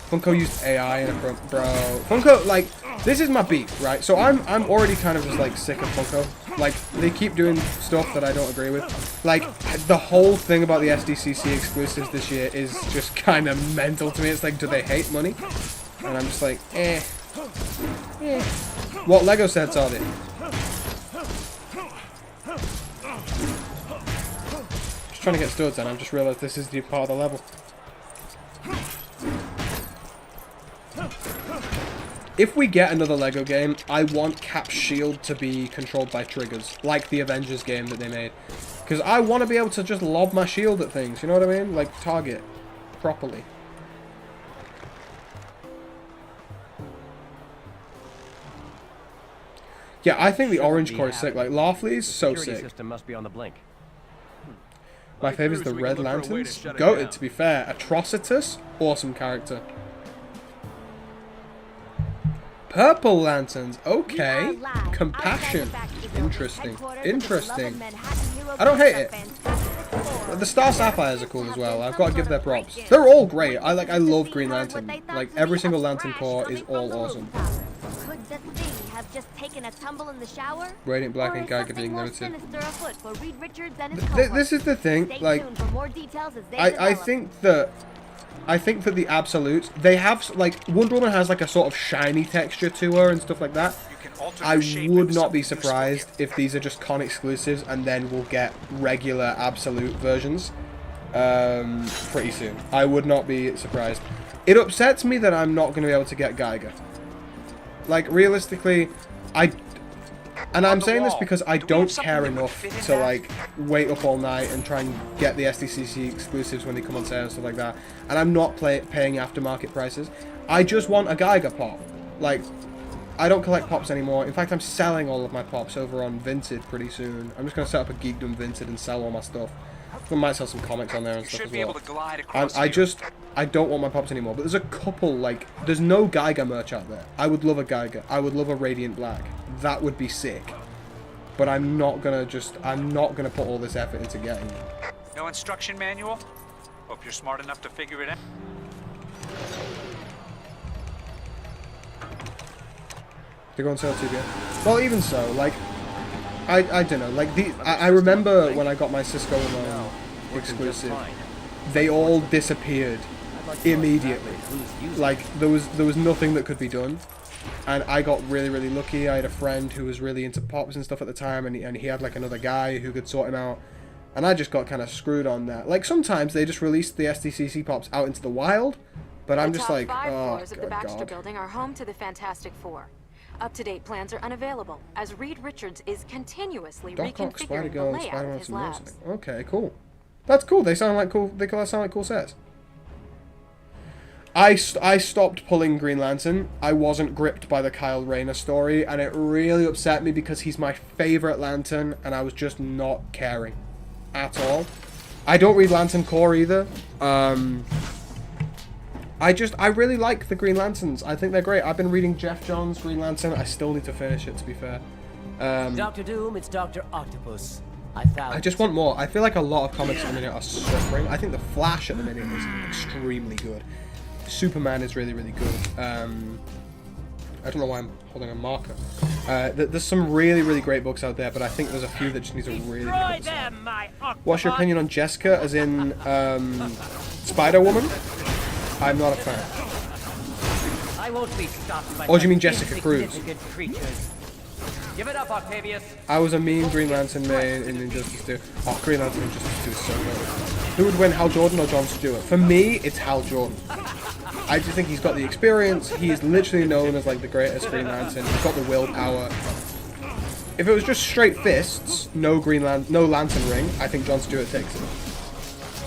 Funko used AI in a bro. Funko, like, this is my beat, right? So I'm already kind of just like sick of Funko. Like, they keep doing stuff that I don't agree with. Like, the whole thing about the SDCC exclusives this year is just kind of mental to me. It's like, do they hate money? And I'm just like, eh. What Lego sets are they? Just trying to get studs and I've just realised this is the part of the level. If we get another Lego game, I want Cap's shield to be controlled by triggers, like the Avengers game that they made. Because I want to be able to just lob my shield at things, you know what I mean? Like, target properly. Yeah, I think the orange core is sick. Like, Larfleeze, so Security sick. system must be on the blink. My favourite is the Red Lanterns. Goated, to be fair. Atrocitus, awesome character. Purple Lanterns, okay. Compassion, interesting. Interesting. I don't hate it. The Star Sapphires are cool as well. I've got to give their props. They're all great. I love Green Lantern. Like, every single Lantern Core is all awesome. Could the thing have just taken a tumble in the shower? Radiant Black Or and is Geiger something being more limited. sinister afoot for Reed Richards and his This is the thing, Stay like, tuned for more details as they I develop. think that the Absolutes, they have, like, Wonder Woman has, like, a sort of shiny texture to her and stuff like that. alter I their shape would into not be something surprised useful. if these are just con exclusives and then we'll get regular absolute versions pretty soon. I would not be surprised. It upsets me that I'm not going to be able to get Geiger. Like, realistically, and I'm saying this because I don't care enough to, like, wait up all night and try and get the SDCC exclusives when they come on sale and stuff like that. And I'm not paying aftermarket prices. I just want a Geiger pop. Like, I don't collect pops anymore. In fact, I'm selling all of my pops over on Vinted pretty soon. I'm just going to set up a Geekdom Vinted and sell all my stuff. I might sell some comics on there and You stuff should as be well. able to glide across I don't want my pops anymore. But there's a couple, like, there's no Geiger merch out there. I would love a Geiger. I would love a Radiant Black. That would be sick. But I'm not gonna put all this effort into getting it. No instruction manual? Hope you're smart enough to figure it out. They go on sale too, yeah. Well, even so, like, I don't know, like, I remember when I got my Cisco Alone exclusive, they all disappeared immediately. Like, there was nothing that could be done. And I got really, really lucky. I had a friend who was really into pops and stuff at the time, and he had, like, another guy who could sort him out. And I just got kind of screwed on that. Like, sometimes they just release the SDCC pops out into the wild, but I'm just like, The top 5 oh, floors of the good Baxter God. building are home to the Fantastic Four. Up-to-date plans are unavailable, as Reed Richards is continuously Doc Ock, reconfiguring the Spider-Girl, layout Spider-Man, of his and labs. Mercenary. Okay, cool. That's cool. They sound like cool. They sound like cool sets. I stopped pulling Green Lantern. I wasn't gripped by the Kyle Rayner story, and it really upset me because he's my favorite Lantern, and I was just not caring at all. I don't read Lantern Corps either. I really like the Green Lanterns. I think they're great. I've been reading Jeff Johns' Green Lantern. I still need to finish it, to be fair. Dr. Doom, it's Dr. Octopus. I just want more. I feel like a lot of comics at the minute are suffering. I think The Flash at the minute is extremely good. Superman is really, really good. I don't know why I'm holding a marker. There's some really, really great books out there, but I think there's a few that just need to really pick up. What's your opinion on Jessica, as in Spider-Woman? I'm not a fan. I won't be stopped by Or do you mean Jessica Cruz? insignificant creatures. Give it up, Octavius. I was a mean Green Lantern main in Injustice 2. Oh, Green Lantern Injustice 2 is so good. Who would win, Hal Jordan or Jon Stewart? For me, it's Hal Jordan. I just think he's got the experience. He is literally known as, like, the greatest Green Lantern. He's got the willpower. If it was just straight fists, no Lantern ring, I think Jon Stewart takes it.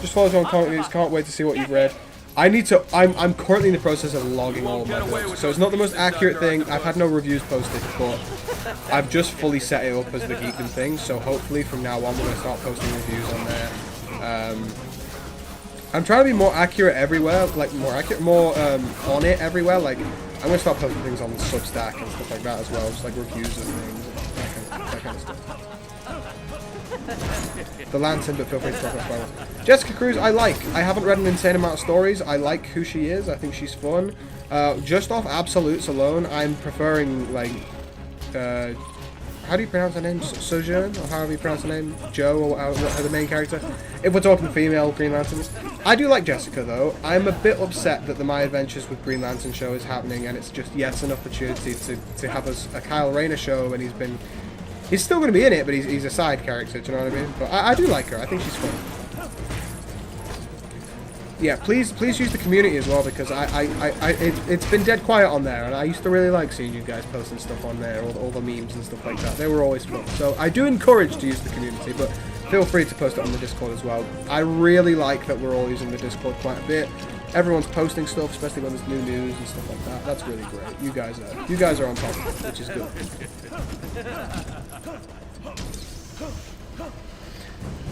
Just follows on comic news. Can't wait to see what you've read. I'm currently in the process of logging all of my books, so it's not the most accurate thing. I've had no reviews posted, but I've just fully set it up as the Geekdom thing, so hopefully from now on we're going to start posting reviews on there. I'm trying to be more accurate everywhere, like more on it everywhere. Like, I'm going to start posting things on Substack and stuff like that as well, just like reviews of things, that kind of stuff. The Lantern, but feel free to talk about Spider-Man. Jessica Cruz, I like. I haven't read an insane amount of stories. I like who she is. I think she's fun. Just off absolutes alone, I'm preferring, like, how do you pronounce her name? Sojourn? Or however you pronounce her name? Joe, or the main character? If we're talking female Green Lanterns. I do like Jessica, though. I'm a bit upset that the My Adventures with Green Lantern show is happening, and it's just yet an opportunity to have a Kyle Rayner show, and he's still going to be in it, but he's a side character, do you know what I mean? But I do like her. I think she's fun. Yeah, please use the community as well, because it's been dead quiet on there, and I used to really like seeing you guys posting stuff on there, all the memes and stuff like that. They were always fun. So I do encourage to use the community, but feel free to post it on the Discord as well. I really like that we're all using the Discord quite a bit. Everyone's posting stuff, especially when there's new news and stuff like that. That's really great. You guys are on top of it, which is good.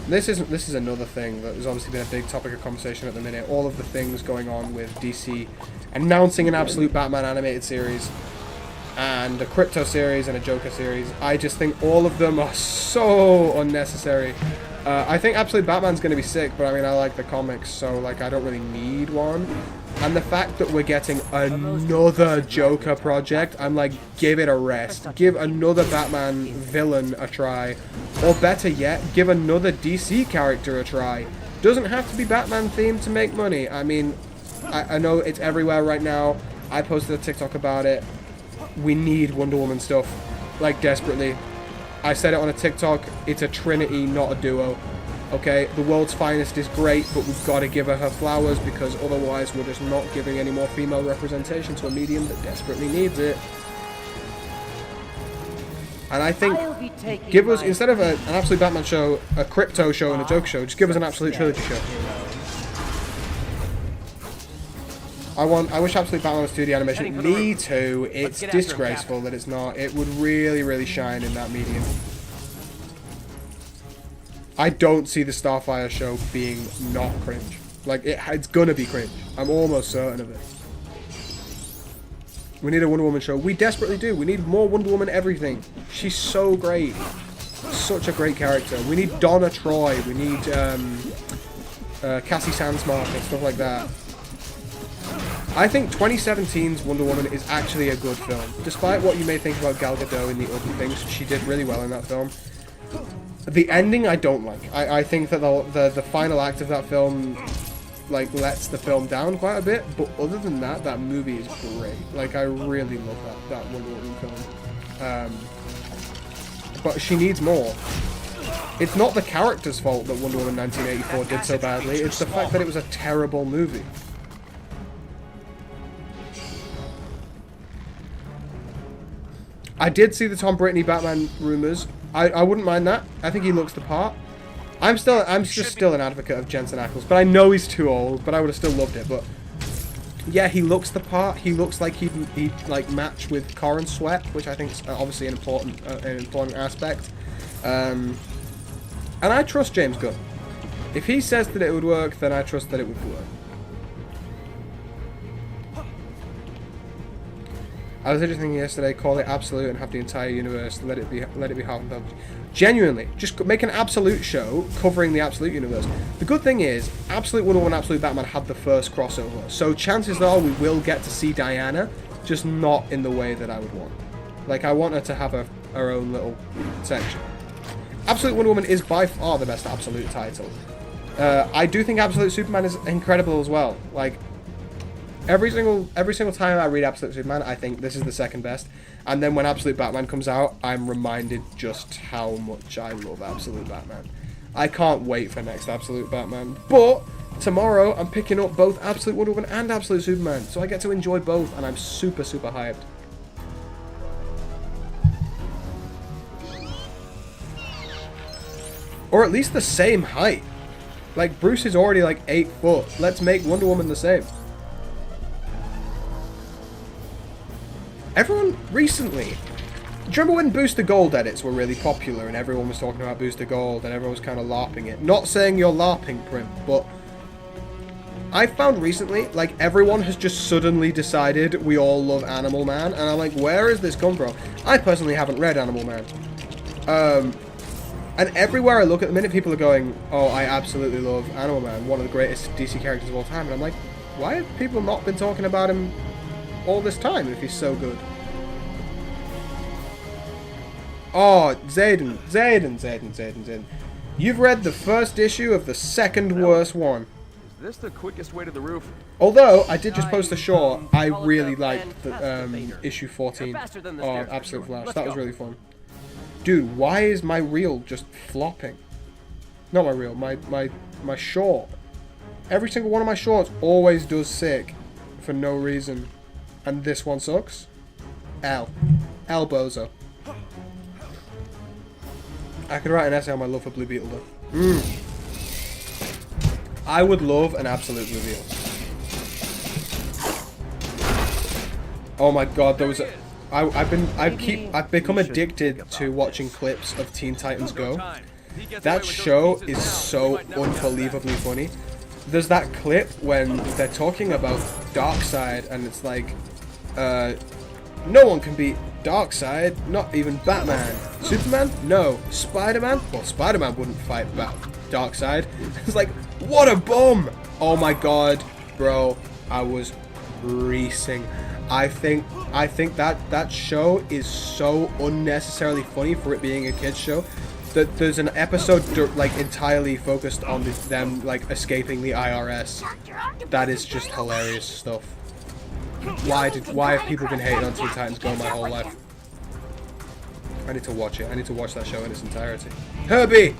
This is another thing that has obviously been a big topic of conversation at the minute. All of the things going on with DC announcing an absolute Batman animated series and a Crypto series and a Joker series. I just think all of them are so unnecessary. I think Absolute Batman's going to be sick, but I mean, I like the comics, so like I don't really need one. And the fact that we're getting another Joker project, I'm like, give it a rest. Give another Batman villain a try. Or better yet, give another DC character a try. Doesn't have to be Batman themed to make money. I mean, I know it's everywhere right now. I posted a TikTok about it. We need Wonder Woman stuff. like, desperately. I said it on a TikTok. It's a trinity, not a duo. Okay, the world's finest is great, but we've got to give her flowers because otherwise we're just not giving any more female representation to a medium that desperately needs it. And I think, give us, instead of an Absolute Batman show, a Crypto show and a Joker show, just give us an Absolute Trilogy show. I wish Absolute Batman was 2D animation. Me too. It's disgraceful that it's not. It would really, really shine in that medium. I don't see the Starfire show being not cringe. Like, it's gonna be cringe. I'm almost certain of it. We need a Wonder Woman show. We desperately do. We need more Wonder Woman everything. She's so great. Such a great character. We need Donna Troy. We need Cassie Sandsmark and stuff like that. I think 2017's Wonder Woman is actually a good film. Despite what you may think about Gal Gadot in the other things, she did really well in that film. The ending I don't like. I think that the final act of that film, like, lets the film down quite a bit. But other than that, that movie is great. Like, I really love that Wonder Woman film. But she needs more. It's not the character's fault that Wonder Woman 1984 did so badly. It's the fact that it was a terrible movie. I did see the Tom Brittany Batman rumors. I wouldn't mind that. I think he looks the part. I'm just still an advocate of Jensen Ackles, but I know he's too old. But I would have still loved it. But yeah, he looks the part. He looks like he'd like match with Corin Sweat, which I think is obviously an important aspect. And I trust James Gunn. If he says that it would work, then I trust that it would work. I was just thinking yesterday, call it Absolute and have the entire universe, let it be half and half. Genuinely, just make an Absolute show covering the Absolute universe. The good thing is, Absolute Wonder Woman and Absolute Batman had the first crossover, so chances are we will get to see Diana, just not in the way that I would want. Like, I want her to have her own little section. Absolute Wonder Woman is by far the best Absolute title. I do think Absolute Superman is incredible as well. Like, every single time I read Absolute Superman, I think this is the second best. And then when Absolute Batman comes out, I'm reminded just how much I love Absolute Batman. I can't wait for next Absolute Batman. But tomorrow, I'm picking up both Absolute Wonder Woman and Absolute Superman. So I get to enjoy both, and I'm super, super hyped. Or at least the same height. Like, Bruce is already like 8 foot. Let's make Wonder Woman the same. Everyone recently, do you remember when Booster Gold edits were really popular and everyone was talking about Booster Gold and everyone was kind of LARPing it? Not saying you're LARPing, Prim, but I found recently, like, everyone has just suddenly decided we all love Animal Man, and I'm like, where has this come from? I personally haven't read Animal Man. And everywhere I look at the minute, people are going, oh, I absolutely love Animal Man, one of the greatest DC characters of all time, and I'm like, why have people not been talking about him all this time if he's so good? Oh, Zayden. You've read the first issue of the second worst one. Is this the quickest way to the roof? Although, I did just post a short, I really liked the issue 14 of Absolute Flash. That was really fun. Dude, why is my reel just flopping? Not my reel, my short. Every single one of my shorts always does sick for no reason. And this one sucks. L Bozo. I could write an essay on my love for Blue Beetle though. I would love an absolute reveal. Oh my god, there was a... I've become addicted to watching clips of Teen Titans Go. That show is so unbelievably funny. There's that clip when they're talking about Darkseid and it's like, no one can beat Darkseid, not even Batman. Superman? No. Spider-Man? Well, Spider-Man wouldn't fight Darkseid. It's like, what a bum! Oh my god, bro, I was reecing. I think that show is so unnecessarily funny for it being a kids show. That there's an episode like entirely focused on them like escaping the IRS. That is just hilarious stuff. Why have people been hating on Teen Titans Go my whole life? I need to watch it. I need to watch that show in its entirety. Herbie!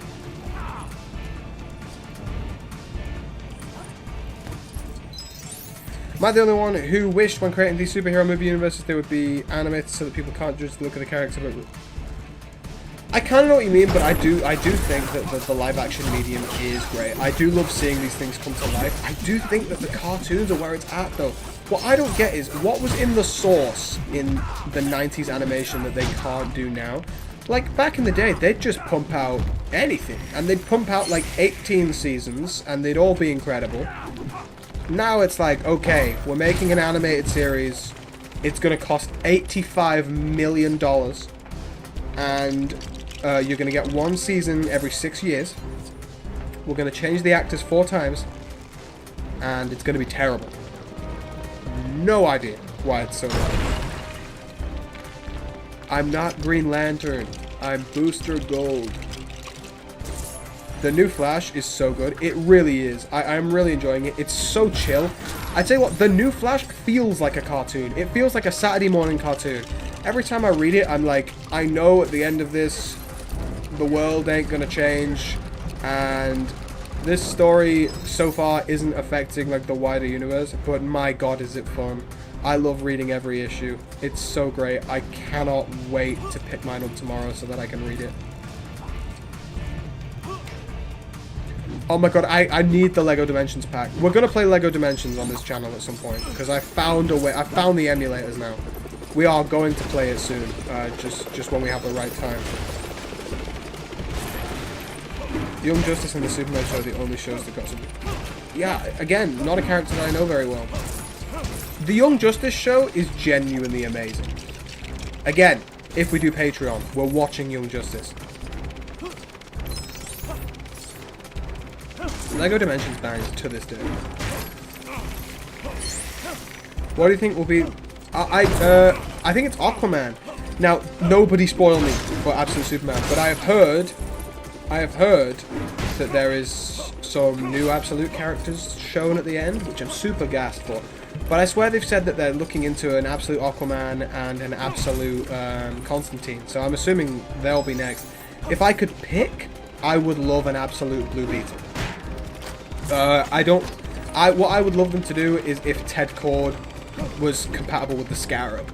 Am I the only one who wished when creating these superhero movie universes they would be animated so that people can't just look at the character? But I kind of know what you mean, but I do think that the live action medium is great. I do love seeing these things come to life. I do think that the cartoons are where it's at though. What I don't get is what was in the source in the 90s animation that they can't do now. Like back in the day, they'd just pump out anything, and they'd pump out like 18 seasons, and they'd all be incredible. Now it's like, okay, we're making an animated series. It's going to cost $85 million. And you're going to get one season every 6 years. We're going to change the actors 4 times. And it's going to be terrible. No idea why it's so bad. I'm not Green Lantern. I'm Booster Gold. The new Flash is so good. It really is. I'm really enjoying it. It's so chill. I tell you what, the new Flash feels like a cartoon. It feels like a Saturday morning cartoon. Every time I read it, I'm like, I know at the end of this, the world ain't gonna change, and this story so far isn't affecting like the wider universe, but my god is it fun. I love reading every issue. It's so great. I cannot wait to pick mine up tomorrow so that I can read it. Oh my god, I need the LEGO Dimensions pack. We're gonna play LEGO Dimensions on this channel at some point, because I found a way. I found the emulators now. We are going to play it soon, just when we have the right time. Young Justice and the Superman show are the only shows that got some... Yeah, again, not a character that I know very well. The Young Justice show is genuinely amazing. Again, if we do Patreon, we're watching Young Justice. LEGO Dimensions bangs to this day. What do you think will be... I think it's Aquaman. Now, nobody spoil me for Absolute Superman, but I have heard that there is some new Absolute characters shown at the end, which I'm super gassed for. But I swear they've said that they're looking into an Absolute Aquaman and an Absolute Constantine, so I'm assuming they'll be next. If I could pick, I would love an Absolute Blue Beetle. What I would love them to do is if Ted Cord was compatible with the Scarab.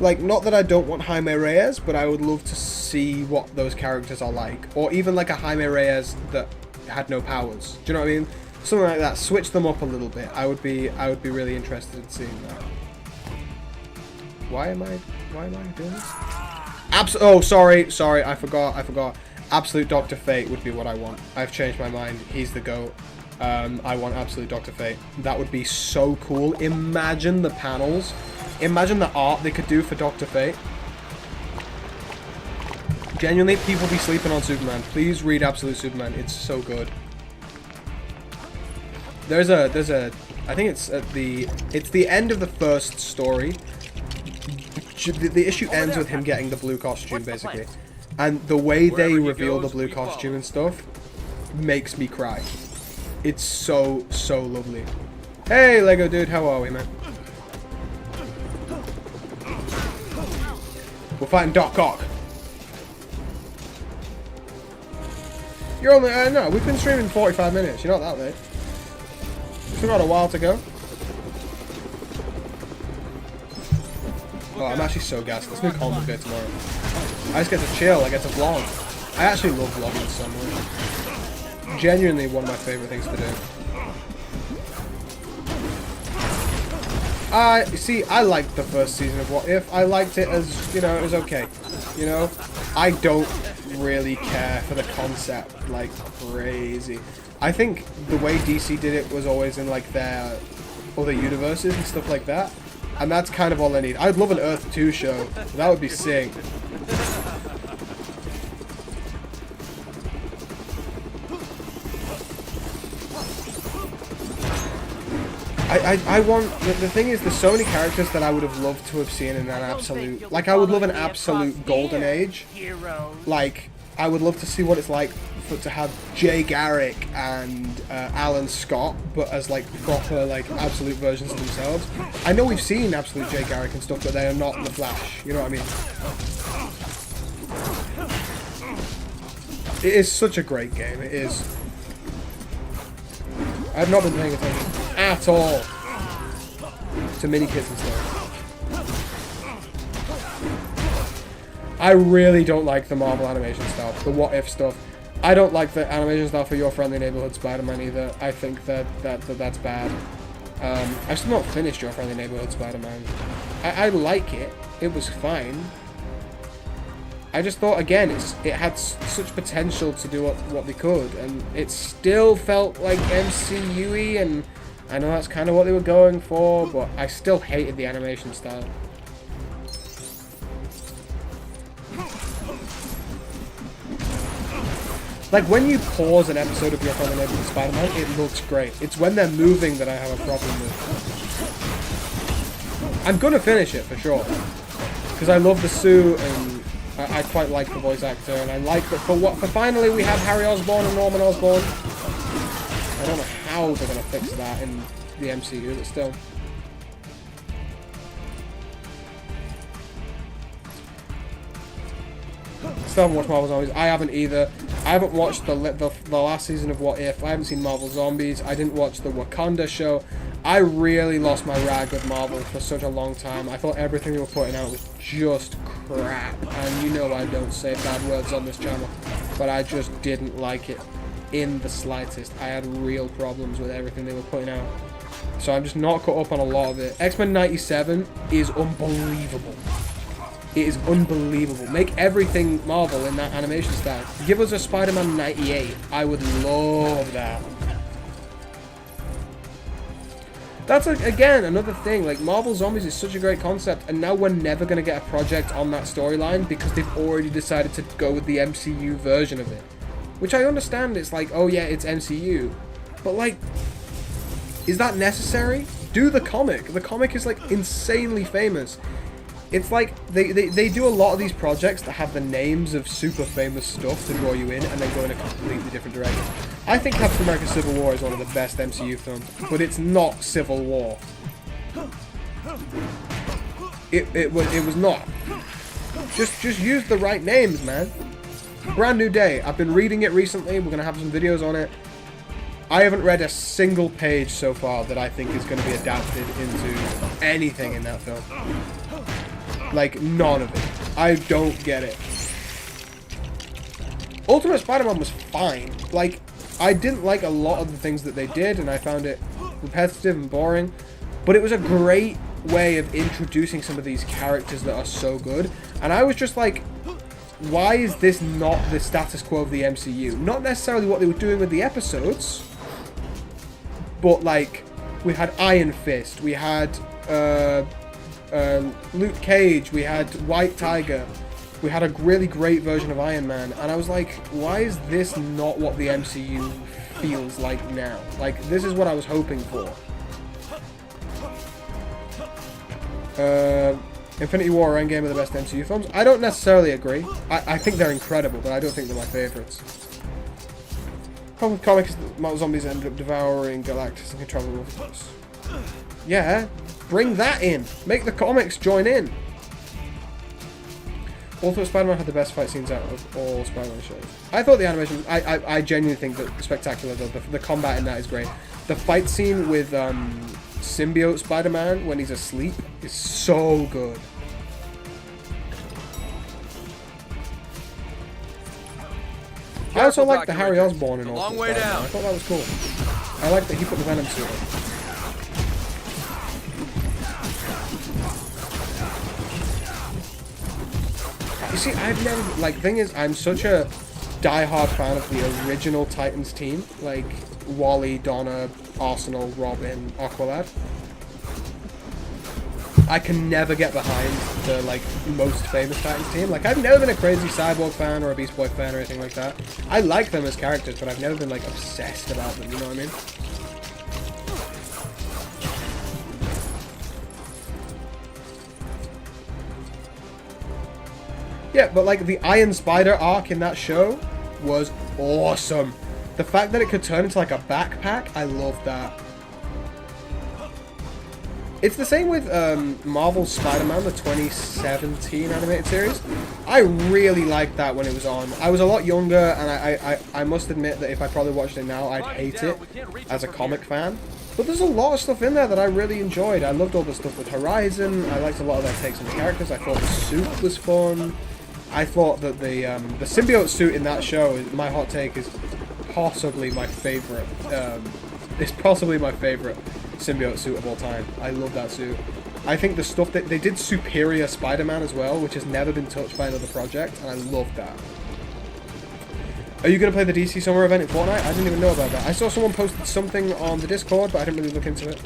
Like, not that I don't want Jaime Reyes, but I would love to see what those characters are like. Or even like a Jaime Reyes that had no powers. Do you know what I mean? Something like that. Switch them up a little bit. I would be really interested in seeing that. Why am I doing this? Oh, sorry, I forgot. Absolute Dr. Fate would be what I want. I've changed my mind. He's the GOAT. I want Absolute Dr. Fate. That would be so cool. Imagine the panels. Imagine the art they could do for Dr. Fate. Genuinely, people be sleeping on Superman. Please read Absolute Superman. It's so good. There's a I think it's the end of the first story. The issue ends with him getting the blue costume, basically. And the way they reveal the blue costume and stuff makes me cry. It's so lovely. Hey, Lego dude, how are we, man? We're fighting Doc Ock. You're only... no, we've been streaming 45 minutes. You're not that late. Still got a while to go. Oh, I'm actually so gassed. Let's do Coleman Day tomorrow. I just get to chill. I get to vlog. I actually love vlogging so much. Genuinely one of my favourite things to do. See, I liked the first season of What If. I liked it as, you know, it was okay. You know? I don't really care for the concept like crazy. I think the way DC did it was always in like their other universes and stuff like that. And that's kind of all I need. I'd love an Earth 2 show. That would be sick. I want... The thing is, there's so many characters that I would have loved to have seen in an absolute... Like, I would love an absolute golden age. Like, I would love to see what it's like to have Jay Garrick and Alan Scott, but as, like, proper, like, absolute versions of themselves. I know we've seen absolute Jay Garrick and stuff, but they are not the Flash. You know what I mean? It is such a great game. It is. I've not been paying attention at all to mini kits and stuff. I really don't like the Marvel animation style, the what if stuff. I don't like the animation style for Your Friendly Neighborhood Spider-Man either. I think that's bad. I've still not finished Your Friendly Neighborhood Spider-Man. I like it. It was fine. I just thought, again, it had such potential to do what they could, and it still felt like MCU-y, and I know that's kind of what they were going for, but I still hated the animation style. Like, when you pause an episode of Your Friendly Neighborhood Spider-Man, it looks great. It's when they're moving that I have a problem with. I'm gonna finish it, for sure. Because I love the suit, and I quite like the voice actor, and I like that for finally we have Harry Osborn and Norman Osborn. I don't know how they're gonna fix that in the MCU, but still. Still haven't watched Marvel Zombies. I haven't either. I haven't watched the last season of What If. I haven't seen Marvel Zombies. I didn't watch the Wakanda show. I really lost my rag with Marvel for such a long time. I thought everything they were putting out was just crap. And you know I don't say bad words on this channel. But I just didn't like it in the slightest. I had real problems with everything they were putting out. So I'm just not caught up on a lot of it. X-Men 97 is unbelievable. It is unbelievable. Make everything Marvel in that animation style. Give us a Spider-Man 98. I would love that. That's, again, another thing. Like, Marvel Zombies is such a great concept, and now we're never going to get a project on that storyline because they've already decided to go with the MCU version of it. Which I understand. It's like, oh yeah, it's MCU. But, like, is that necessary? Do the comic. The comic is, like, insanely famous. It's like, they do a lot of these projects that have the names of super famous stuff to draw you in and then go in a completely different direction. I think Captain America Civil War is one of the best MCU films, but it's not Civil War. It was not. Just use the right names, man. Brand New Day. I've been reading it recently. We're going to have some videos on it. I haven't read a single page so far that I think is going to be adapted into anything in that film. Like, none of it. I don't get it. Ultimate Spider-Man was fine. Like, I didn't like a lot of the things that they did, and I found it repetitive and boring. But it was a great way of introducing some of these characters that are so good. And I was just like, why is this not the status quo of the MCU? Not necessarily what they were doing with the episodes, but, like, we had Iron Fist, we had, Luke Cage, we had White Tiger, we had a really great version of Iron Man, and I was like, why is this not what the MCU feels like now? Like, this is what I was hoping for. Infinity War or Endgame are the best MCU films? I don't necessarily agree. I think they're incredible, but I don't think they're my favourites. Problem with comics is that zombies end up devouring Galactus and can travel with us. Yeah, bring that in. Make the comics join in. Ultimate Spider-Man had the best fight scenes out of all Spider-Man shows. I thought the animation... I genuinely think that spectacular, though. The combat in that is great. The fight scene with Symbiote Spider-Man when he's asleep is so good. I also like the Harry Osborn and all. Long way down. I thought that was cool. I like that he put the Venom suit on. You see, I've never, like, thing is, I'm such a die-hard fan of the original Titans team, like Wally, Donna, Arsenal, Robin, Aqualad. I can never get behind the, like, most famous Titans team. Like, I've never been a crazy Cyborg fan or a Beast Boy fan or anything like that. I like them as characters, but I've never been, like, obsessed about them, you know what I mean? Yeah, but, like, the Iron Spider arc in that show was awesome. The fact that it could turn into, like, a backpack, I love that. It's the same with Marvel's Spider-Man, the 2017 animated series. I really liked that when it was on. I was a lot younger, and I must admit that if I probably watched it now, I'd hate it as a comic fan. But there's a lot of stuff in there that I really enjoyed. I loved all the stuff with Horizon. I liked a lot of their takes on the characters. I thought the suit was fun. I thought that the symbiote suit in that show, my hot take, is possibly my favorite. It's possibly my favorite symbiote suit of all time. I love that suit. I think the stuff that they did Superior Spider-Man as well, which has never been touched by another project, and I love that. Are you going to play the DC Summer event in Fortnite? I didn't even know about that. I saw someone posted something on the Discord, but I didn't really look into it.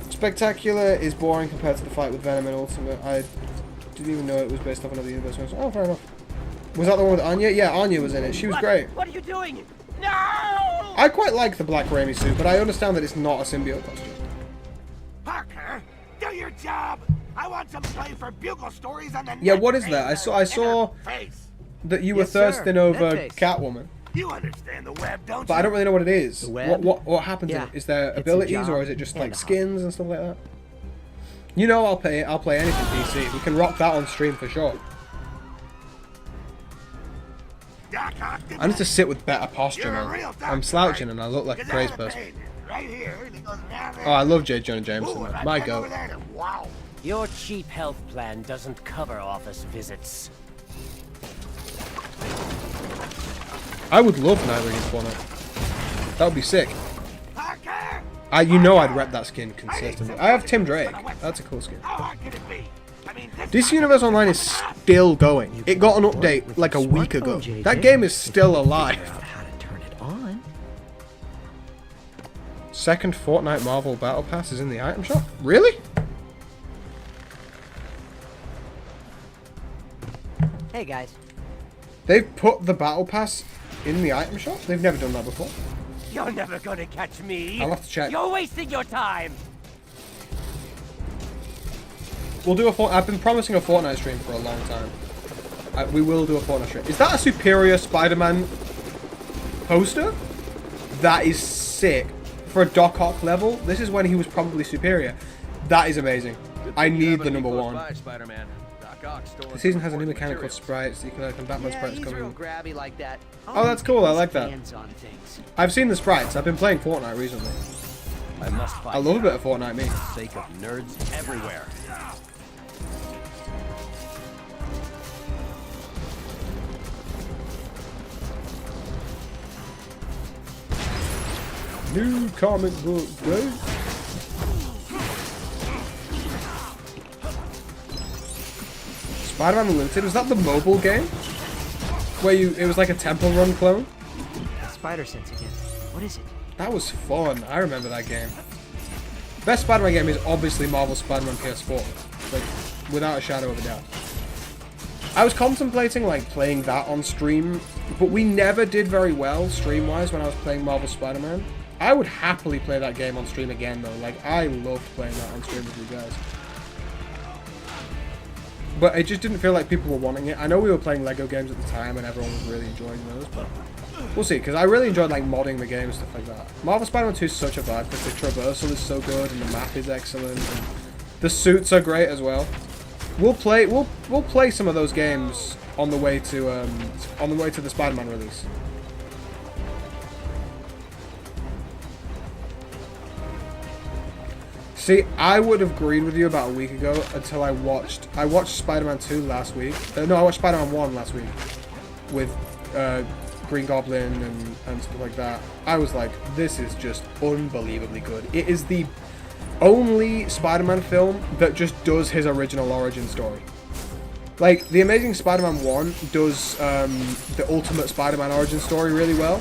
Spectacular is boring compared to the fight with Venom and Ultimate. I didn't even know it was based off another universe. Oh, fair enough. Was that the one with Anya? Yeah, Anya was in it. She was great. What are you doing? No! I quite like the Black Raimi suit, but I understand that it's not a symbiote costume. Parker, do your job. I want some play for bugle stories on the Yeah, what is that? I saw that you were thirsting over Catwoman. You understand the web, don't But you? I don't really know what it is. The web? What happens? Yeah, Is there it's a abilities, job or is it just and like a skins and stuff like that? You know, I'll play anything PC. We can rock that on stream for sure. I need to sit with better posture, man. I'm slouching and I look like a crazy person. Right here, and it goes down there. Oh, I love J. Jonah Jameson, Ooh, man. and My I goat. over there and wow. Your cheap health plan doesn't cover office visits. I would love Nightwing in Fortnite. That would be sick. Parker! You know I'd rep that skin consistently. I have Tim Drake. That's a cool skin. How hard can it be? I mean, DC Universe Online is still going. It got an update like a week ago. That game is still alive. How to turn it on? Second Fortnite Marvel Battle Pass is in the item shop? Really? Hey guys. They've put the Battle Pass in the item shop? They've never done that before. You're never gonna catch me. I'll have to check. You're wasting your time. We'll do I've been promising a Fortnite stream for a long time. We will do a Fortnite stream. Is that a Superior Spider-Man poster? That is sick. For a Doc Ock level, this is when he was probably superior. That is amazing. I need the number one. The season has a new mechanic called Sprites. You can open Batman Sprites he's real coming. grabby like that. Oh, that's cool. I like that. Hands-on things. I've seen the sprites. I've been playing Fortnite recently. I must find I love a bit of Fortnite, me. for the sake of nerds everywhere. New comic book day. Spider-Man Unlimited, was that the mobile game? Where it was like a Temple Run clone? Spider Sense again. What is it? That was fun. I remember that game. Best Spider-Man game is obviously Marvel Spider-Man PS4. Like, without a shadow of a doubt. I was contemplating like playing that on stream, but we never did very well stream-wise when I was playing Marvel Spider-Man. I would happily play that game on stream again though. Like, I loved playing that on stream with you guys. But it just didn't feel like people were wanting it. I know we were playing Lego games at the time and everyone was really enjoying those, but we'll see, because I really enjoyed like modding the game and stuff like that. Marvel Spider-Man 2 is such a vibe because the traversal is so good and the map is excellent and the suits are great as well. We'll play some of those games on the way to the Spider-Man release. See, I would have agreed with you about a week ago until I watched Spider-Man 2 last week. No, I watched Spider-Man 1 last week with Green Goblin and stuff like that. I was like, this is just unbelievably good. It is the only Spider-Man film that just does his original origin story. Like, The Amazing Spider-Man 1 does the Ultimate Spider-Man origin story really well.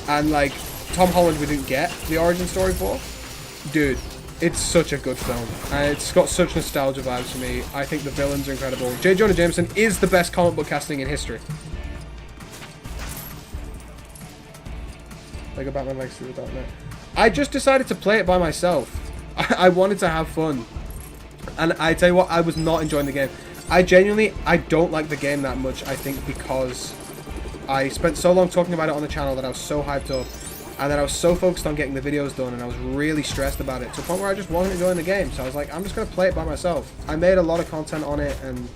And, like, Tom Holland we didn't get the origin story for. Dude, it's such a good film. It's got such nostalgia vibes for me. I think the villains are incredible. J. Jonah Jameson is the best comic book casting in history. Lego Batman Legacy of the Dark Knight. I just decided to play it by myself. I wanted to have fun. And I tell you what, I was not enjoying the game. I don't like the game that much, I think, because I spent so long talking about it on the channel that I was so hyped up. And then I was so focused on getting the videos done, and I was really stressed about it, to a point where I just wasn't enjoying the game. So I was like, I'm just going to play it by myself. I made a lot of content on it, and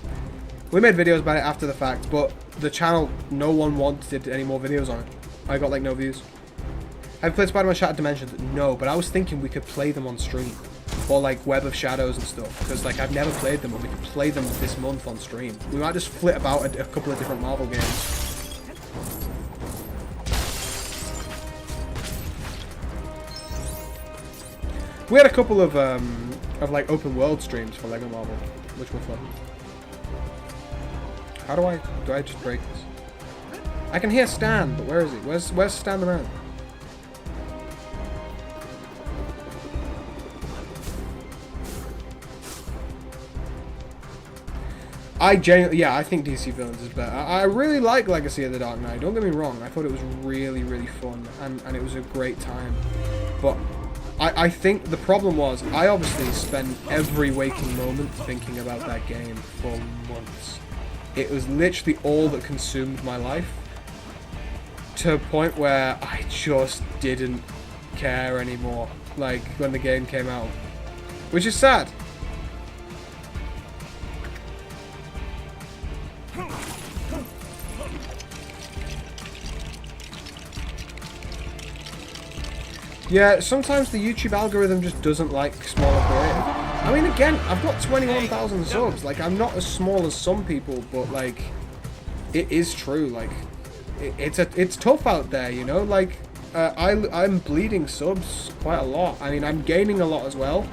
we made videos about it after the fact, but the channel, no one wanted any more videos on it. I got like no views. Have you played Spider-Man Shattered Dimensions? No, but I was thinking we could play them on stream. Or like Web of Shadows and stuff, because like I've never played them, and we could play them this month on stream. We might just flit about a couple of different Marvel games. We had a couple of like open world streams for Lego Marvel, which were fun. How do I just break this? I can hear Stan, but where is he? Where's Stan around? I think DC Villains is better. I really like Legacy of the Dark Knight, don't get me wrong. I thought it was really, really fun, and it was a great time. But I think the problem was, I obviously spent every waking moment thinking about that game for months. It was literally all that consumed my life, to a point where I just didn't care anymore, like, when the game came out. Which is sad. Yeah, sometimes the YouTube algorithm just doesn't like smaller creators. I mean, again, I've got 21,000 subs. Like, I'm not as small as some people, but like, it is true. Like, it's tough out there, you know. Like, I'm bleeding subs quite a lot. I mean, I'm gaining a lot as well,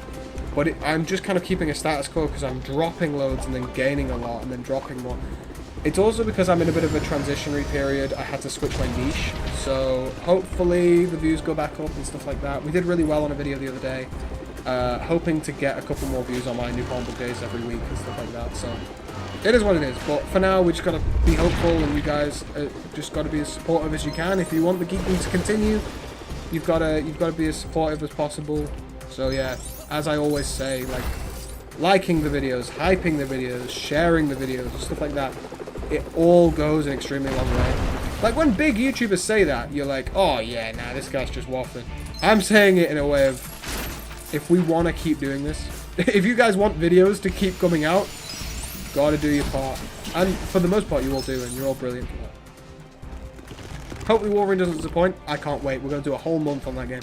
but I'm just kind of keeping a status quo because I'm dropping loads and then gaining a lot and then dropping more. It's also because I'm in a bit of a transitionary period. I had to switch my niche, so hopefully the views go back up and stuff like that. We did really well on a video the other day, hoping to get a couple more views on my new comic book days every week and stuff like that. So it is what it is. But for now, we just gotta be hopeful, and you guys just gotta be as supportive as you can. If you want the geeking to continue, you've gotta be as supportive as possible. So yeah, as I always say, like, liking the videos, hyping the videos, sharing the videos, stuff like that. It all goes an extremely long way. Like, when big YouTubers say that, you're like, oh yeah, nah, this guy's just waffling. I'm saying it in a way of, if we want to keep doing this, if you guys want videos to keep coming out, gotta do your part. And for the most part, you all do, and you're all brilliant for that. Hopefully Wolverine doesn't disappoint. I can't wait. We're gonna do a whole month on that game.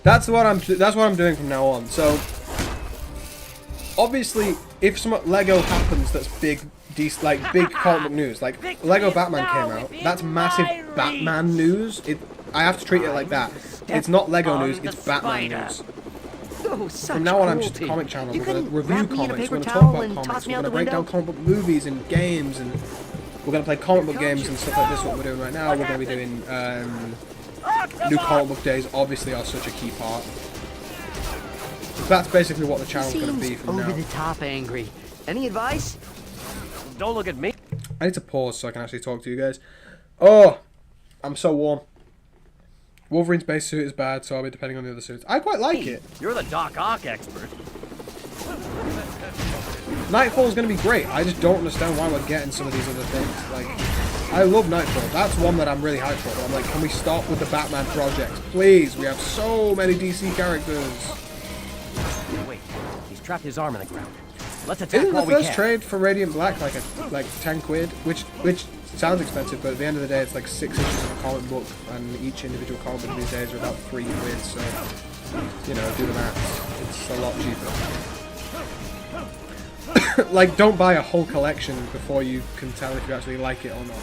That's what I'm doing from now on. So, obviously, if some Lego happens that's big comic book news, like Lego Batman came out, that's massive Batman news. I have to treat it like that. It's not Lego news, it's Batman news. From now on, I'm just a comic channel. We're going to review comics, we're going to talk about comics, we're going to break down comic book movies and games, and we're going to play comic book games and stuff like this, what we're doing right now. We're going to be doing new comic book days, obviously, are such a key part. That's basically what the channel's going to be from now. Over the top angry. Any advice? Don't look at me. I need to pause so I can actually talk to you guys. Oh, I'm so warm. Wolverine's base suit is bad, so I'll be depending on the other suits. I quite like it. You're the Doc Ock expert. Nightfall's going to be great. I just don't understand why we're getting some of these other things. Like, I love Nightfall. That's one that I'm really hyped for. But I'm like, can we stop with the Batman projects? Please, we have so many DC characters. Wait, he's trapped his arm in the ground. Let's attack Isn't the while we first can. trade for Radiant Black like 10 quid? Which sounds expensive, but at the end of the day, it's like 6 issues of a comic book, and each individual comic book these days are about 3 quid. So, you know, do the maths. It's a lot cheaper. Like, don't buy a whole collection before you can tell if you actually like it or not.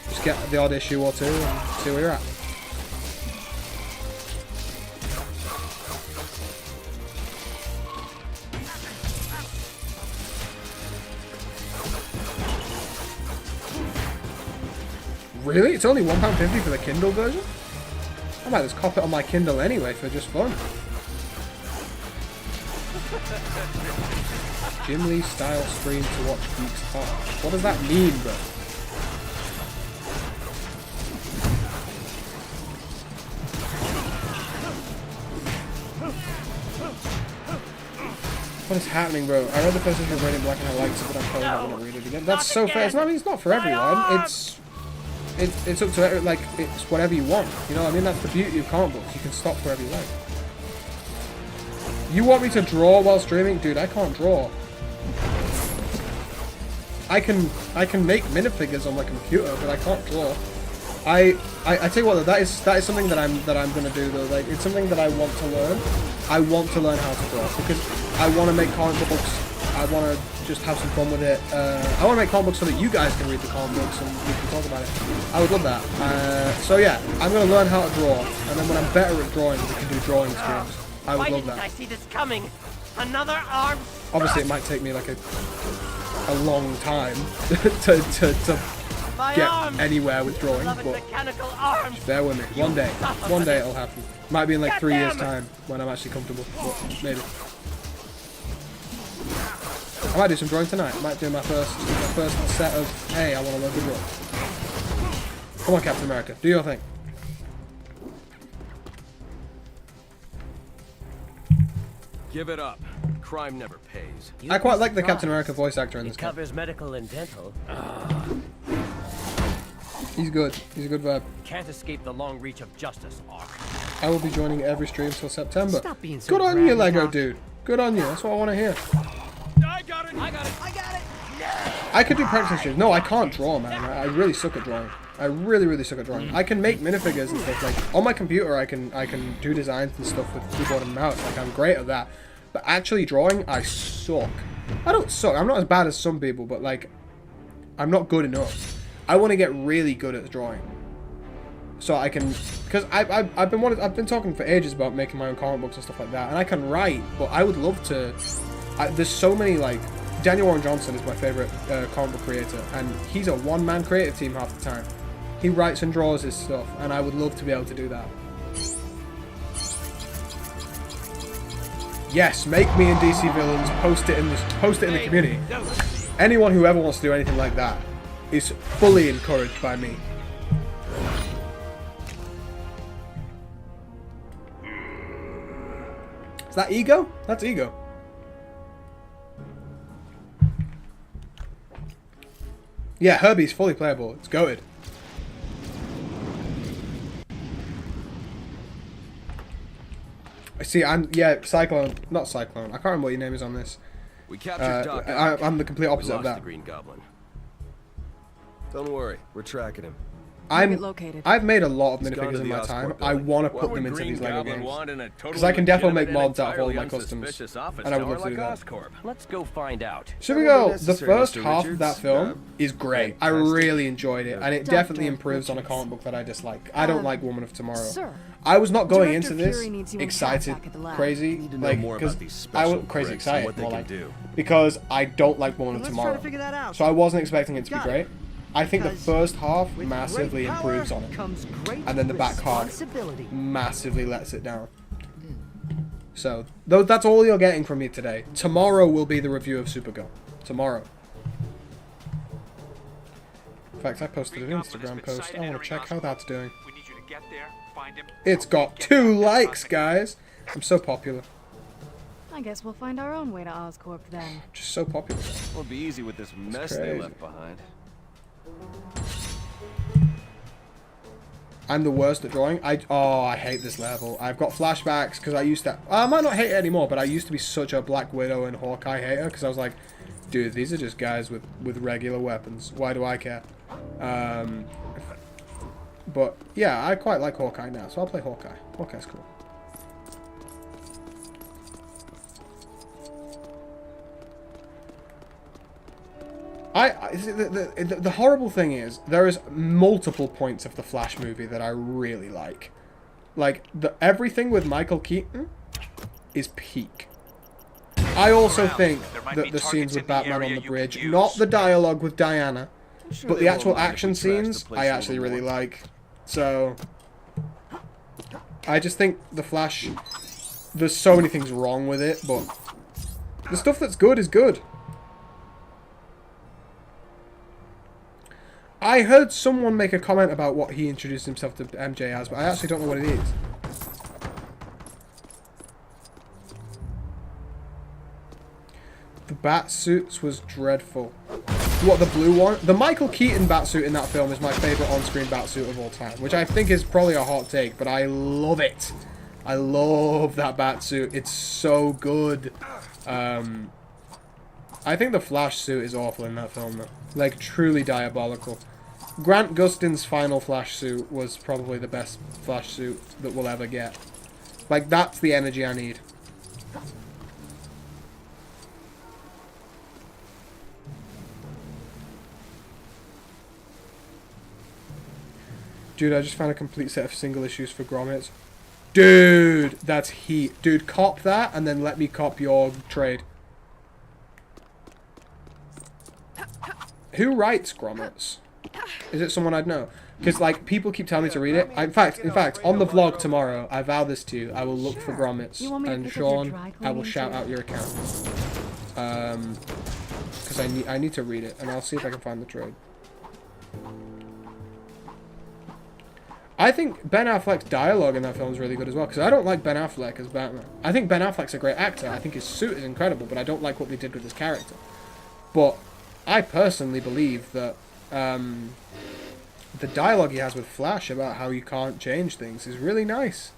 Just get the odd issue or two and see where you're at. Really? It's only £1.50 for the Kindle version? I might just cop it on my Kindle anyway for just fun. Jim Lee style screen to watch Geeks Talk. What does that mean, bro? What is happening, bro? I read the first issue of Radiant Black and I liked it, but I'm probably not going to read it again. That's so fair. It's not for everyone. it's up to, like, it's whatever you want. You know what I mean? That's the beauty of comic books. You can stop wherever you like. You want me to draw while streaming? Dude, I can't draw. I can make minifigures on my computer, but I can't draw. I tell you what, that is something that I'm gonna do though. Like, it's something that I want to learn. I want to learn how to draw because I want to make comic books. I want to just have some fun with it. I want to make comic books so that you guys can read the comic books and we can talk about it. I would love that. So yeah, I'm gonna learn how to draw, and then when I'm better at drawing, we can do drawing streams. I would love that. Why didn't I see this coming? Another arm. Obviously, it might take me like a long time to get anywhere with drawing, but just bear with me. One day it'll happen. Might be in like 3 years' time when I'm actually comfortable, but maybe. I might do some drawing tonight. I might do my first set of, hey, I want to learn to draw. Come on, Captain America, do your thing. Give it up. Crime never pays. I quite like the Captain America voice actor in this game. It covers medical and dental. He's good. He's a good vibe. Can't escape the long reach of justice, Ark. I will be joining every stream till September. Stop being so Good on you, grabby, Lego Doc. dude. Good on you. That's what I want to hear. I got it! I could do practice streams. No, I can't draw, man. I really suck at drawing. I really suck at drawing. I can make minifigures and stuff. Like, on my computer, I can do designs and stuff with keyboard and mouse. Like, I'm great at that. But actually drawing, I suck. I don't suck. I'm not as bad as some people, but, like, I'm not good enough. I want to get really good at drawing. So I can... Because I've been talking for ages about making my own comic books and stuff like that. And I can write, but I would love to... there's so many, like... Daniel Warren Johnson is my favourite comic book creator. And he's a one-man creative team half the time. He writes and draws his stuff. And I would love to be able to do that. Yes, make me and DC villains. Post it in the community. Anyone who ever wants to do anything like that is fully encouraged by me. Is that Ego? That's Ego. Yeah, Herbie's fully playable. It's goated. See, Cyclone. Not Cyclone. I can't remember what your name is on this. We captured Doc. I'm the complete opposite of lost that. the Green Goblin. Don't worry, we're tracking him. I've made a lot of minifigures in my time. I want to put them into these Lego games. Because I can definitely make mods out of all of my customs. And I would love to do that. Let's go find out. Supergirl, the first half of that film is great. I really enjoyed it. And it definitely improves on a comic book that I dislike. I don't like Woman of Tomorrow. Sir, I was not going into Director this Fury needs you in excited, back at the lab. crazy, like, because I was crazy excited, what they more can like, do. because I don't like Woman of Let's try Tomorrow. to figure that out. So I wasn't expecting it to be Got it. great. I think the Because first half with massively great power improves on it. comes great And then the back half responsibility. massively lets it down. So, that's all you're getting from me today. Tomorrow will be the review of Supergirl. Tomorrow. In fact, I posted an Instagram post. I want to check how that's doing. We need you to get there, find him. It's got 2 likes, guys. I'm so popular. I guess we'll find our own way to Oscorp then. Just so popular. Won't be easy with this mess they crazy. left behind. I'm the worst at drawing. I hate this level. I've got flashbacks because I used to... I might not hate it anymore, but I used to be such a Black Widow and Hawkeye hater because I was like, dude, these are just guys with regular weapons. Why do I care? But yeah, I quite like Hawkeye now, so I'll play Hawkeye. Hawkeye's cool. The horrible thing is, there is multiple points of the Flash movie that I really like. Like, everything with Michael Keaton is peak. I also think that the scenes with Batman on the bridge, not the dialogue with Diana, but the actual action scenes, I actually really like. So, I just think the Flash, there's so many things wrong with it, but the stuff that's good is good. I heard someone make a comment about what he introduced himself to MJ as, but I actually don't know what it is. The bat suits was dreadful. What, the blue one? The Michael Keaton batsuit in that film is my favourite on-screen batsuit of all time, which I think is probably a hot take, but I love it. I love that batsuit. It's so good. I think the Flash suit is awful in that film, though. Like, truly diabolical. Grant Gustin's final Flash suit was probably the best Flash suit that we'll ever get. Like, that's the energy I need. Dude, I just found a complete set of single issues for grommets. Dude, that's heat. Dude, cop that and then let me cop your trade. Who writes grommets? Is it someone I'd know? Because, like, people keep telling me to read it. In fact, on the vlog tomorrow, I vow this to you, I will look for grommets. And Sean, I will shout out your account. Because I need to read it, and I'll see if I can find the trade. I think Ben Affleck's dialogue in that film is really good as well, because I don't like Ben Affleck as Batman. I think Ben Affleck's a great actor. I think his suit is incredible, but I don't like what they did with his character. But I personally believe that the dialogue he has with Flash about how you can't change things is really nice.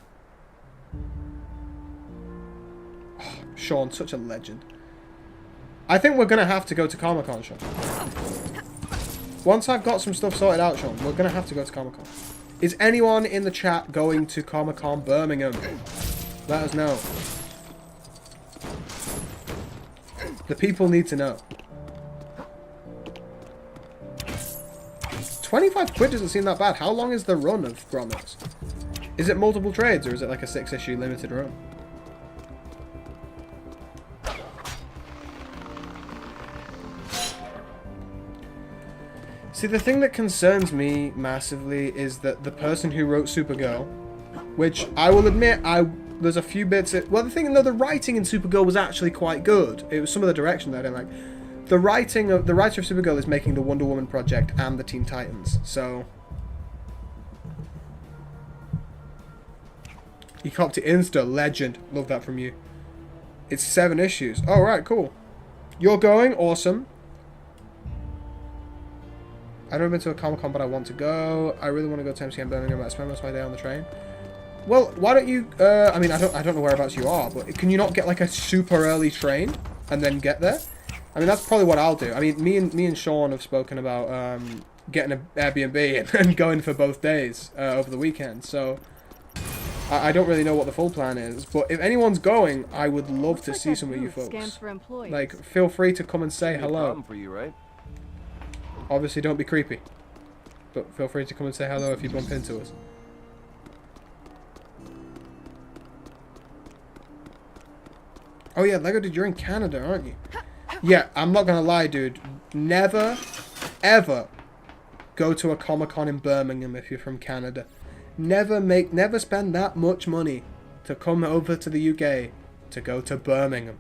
Oh, Sean, such a legend. I think we're going to have to go to Comic-Con, Sean. Once I've got some stuff sorted out, Sean, we're going to have to go to Comic-Con. Is anyone in the chat going to Comic-Con Birmingham? Let us know. The people need to know. 25 quid doesn't seem that bad. How long is the run of grommets? Is it multiple trades or is it like a 6-issue limited run? See, the thing that concerns me massively is that the person who wrote Supergirl, which I will admit, there's a few bits... well, the writing in Supergirl was actually quite good. It was some of the direction that I didn't like. The writer of Supergirl is making the Wonder Woman project and the Teen Titans, so... He copped it Insta, legend. Love that from you. It's 7 issues. Oh, right, cool. You're going? Awesome. I've never been to a Comic-Con, but I want to go. I really want to go to MCM Birmingham, but I spend most of my day on the train. Well, why don't you... I mean, I don't know whereabouts you are, but can you not get, like, a super early train and then get there? I mean, that's probably what I'll do. I mean, me and Sean have spoken about getting an Airbnb and going for both days over the weekend. So I don't really know what the full plan is. But if anyone's going, I would love to see some of you folks. Like, feel free to come and say hello. For you, right? Obviously, don't be creepy. But feel free to come and say hello if you bump into us. Oh yeah, Lego, dude, you're in Canada, aren't you? Yeah, I'm not gonna lie, dude. Never, ever go to a Comic-Con in Birmingham if you're from Canada. Never spend that much money to come over to the UK to go to Birmingham.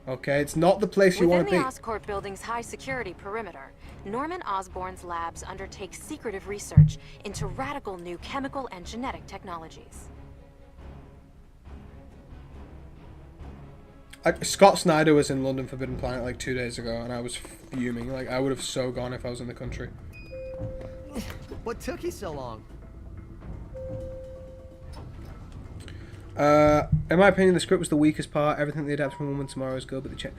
Okay, it's not the place you want to be. Within the Oscorp building's high security perimeter, Norman Osborn's labs undertake secretive research into radical new chemical and genetic technologies. Scott Snyder was in London Forbidden Planet like 2 days ago, and I was fuming. Like, I would have so gone if I was in the country. What took you so long? In my opinion, the script was the weakest part. Everything they adapted from Woman Tomorrow is good, but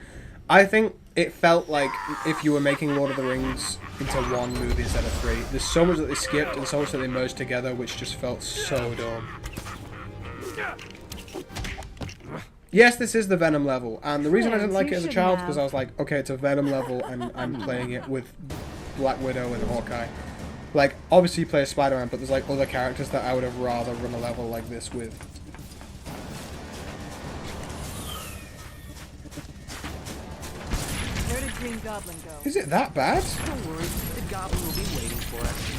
I think it felt like if you were making Lord of the Rings into one movie instead of 3. There's so much that they skipped and so much that they merged together, which just felt so dumb. Yes, this is the Venom level, and the reason I didn't like it as a child because I was like, okay, it's a Venom level, and I'm playing it with Black Widow and Hawkeye. Like, obviously you play as Spider-Man, but there's like other characters that I would have rather run a level like this with. Where did Green Goblin go? Is it that bad? Don't worry, the Goblin will be waiting for us.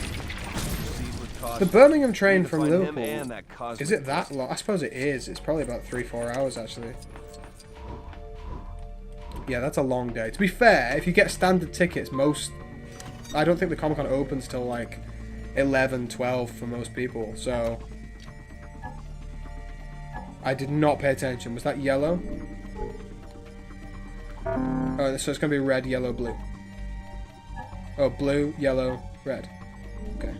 The Birmingham train from Liverpool. Liverpool, is it that long? I suppose it is. It's probably about 3-4 hours, actually. Yeah, that's a long day. To be fair, if you get standard tickets, I don't think the Comic-Con opens till like 11, 12 for most people, so... I did not pay attention. Was that yellow? Oh, so it's going to be red, yellow, blue. Oh, blue, yellow, red. Okay.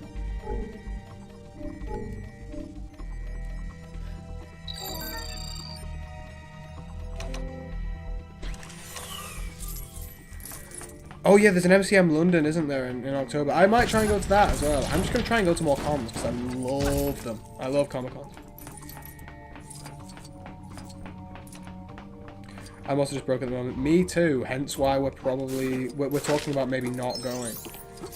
Oh yeah, there's an MCM London, isn't there, in October? I might try and go to that as well. I'm just going to try and go to more cons, because I love them. I love Comic-Con. I'm also just broke at the moment. Me too, hence why we're probably... We're talking about maybe not going.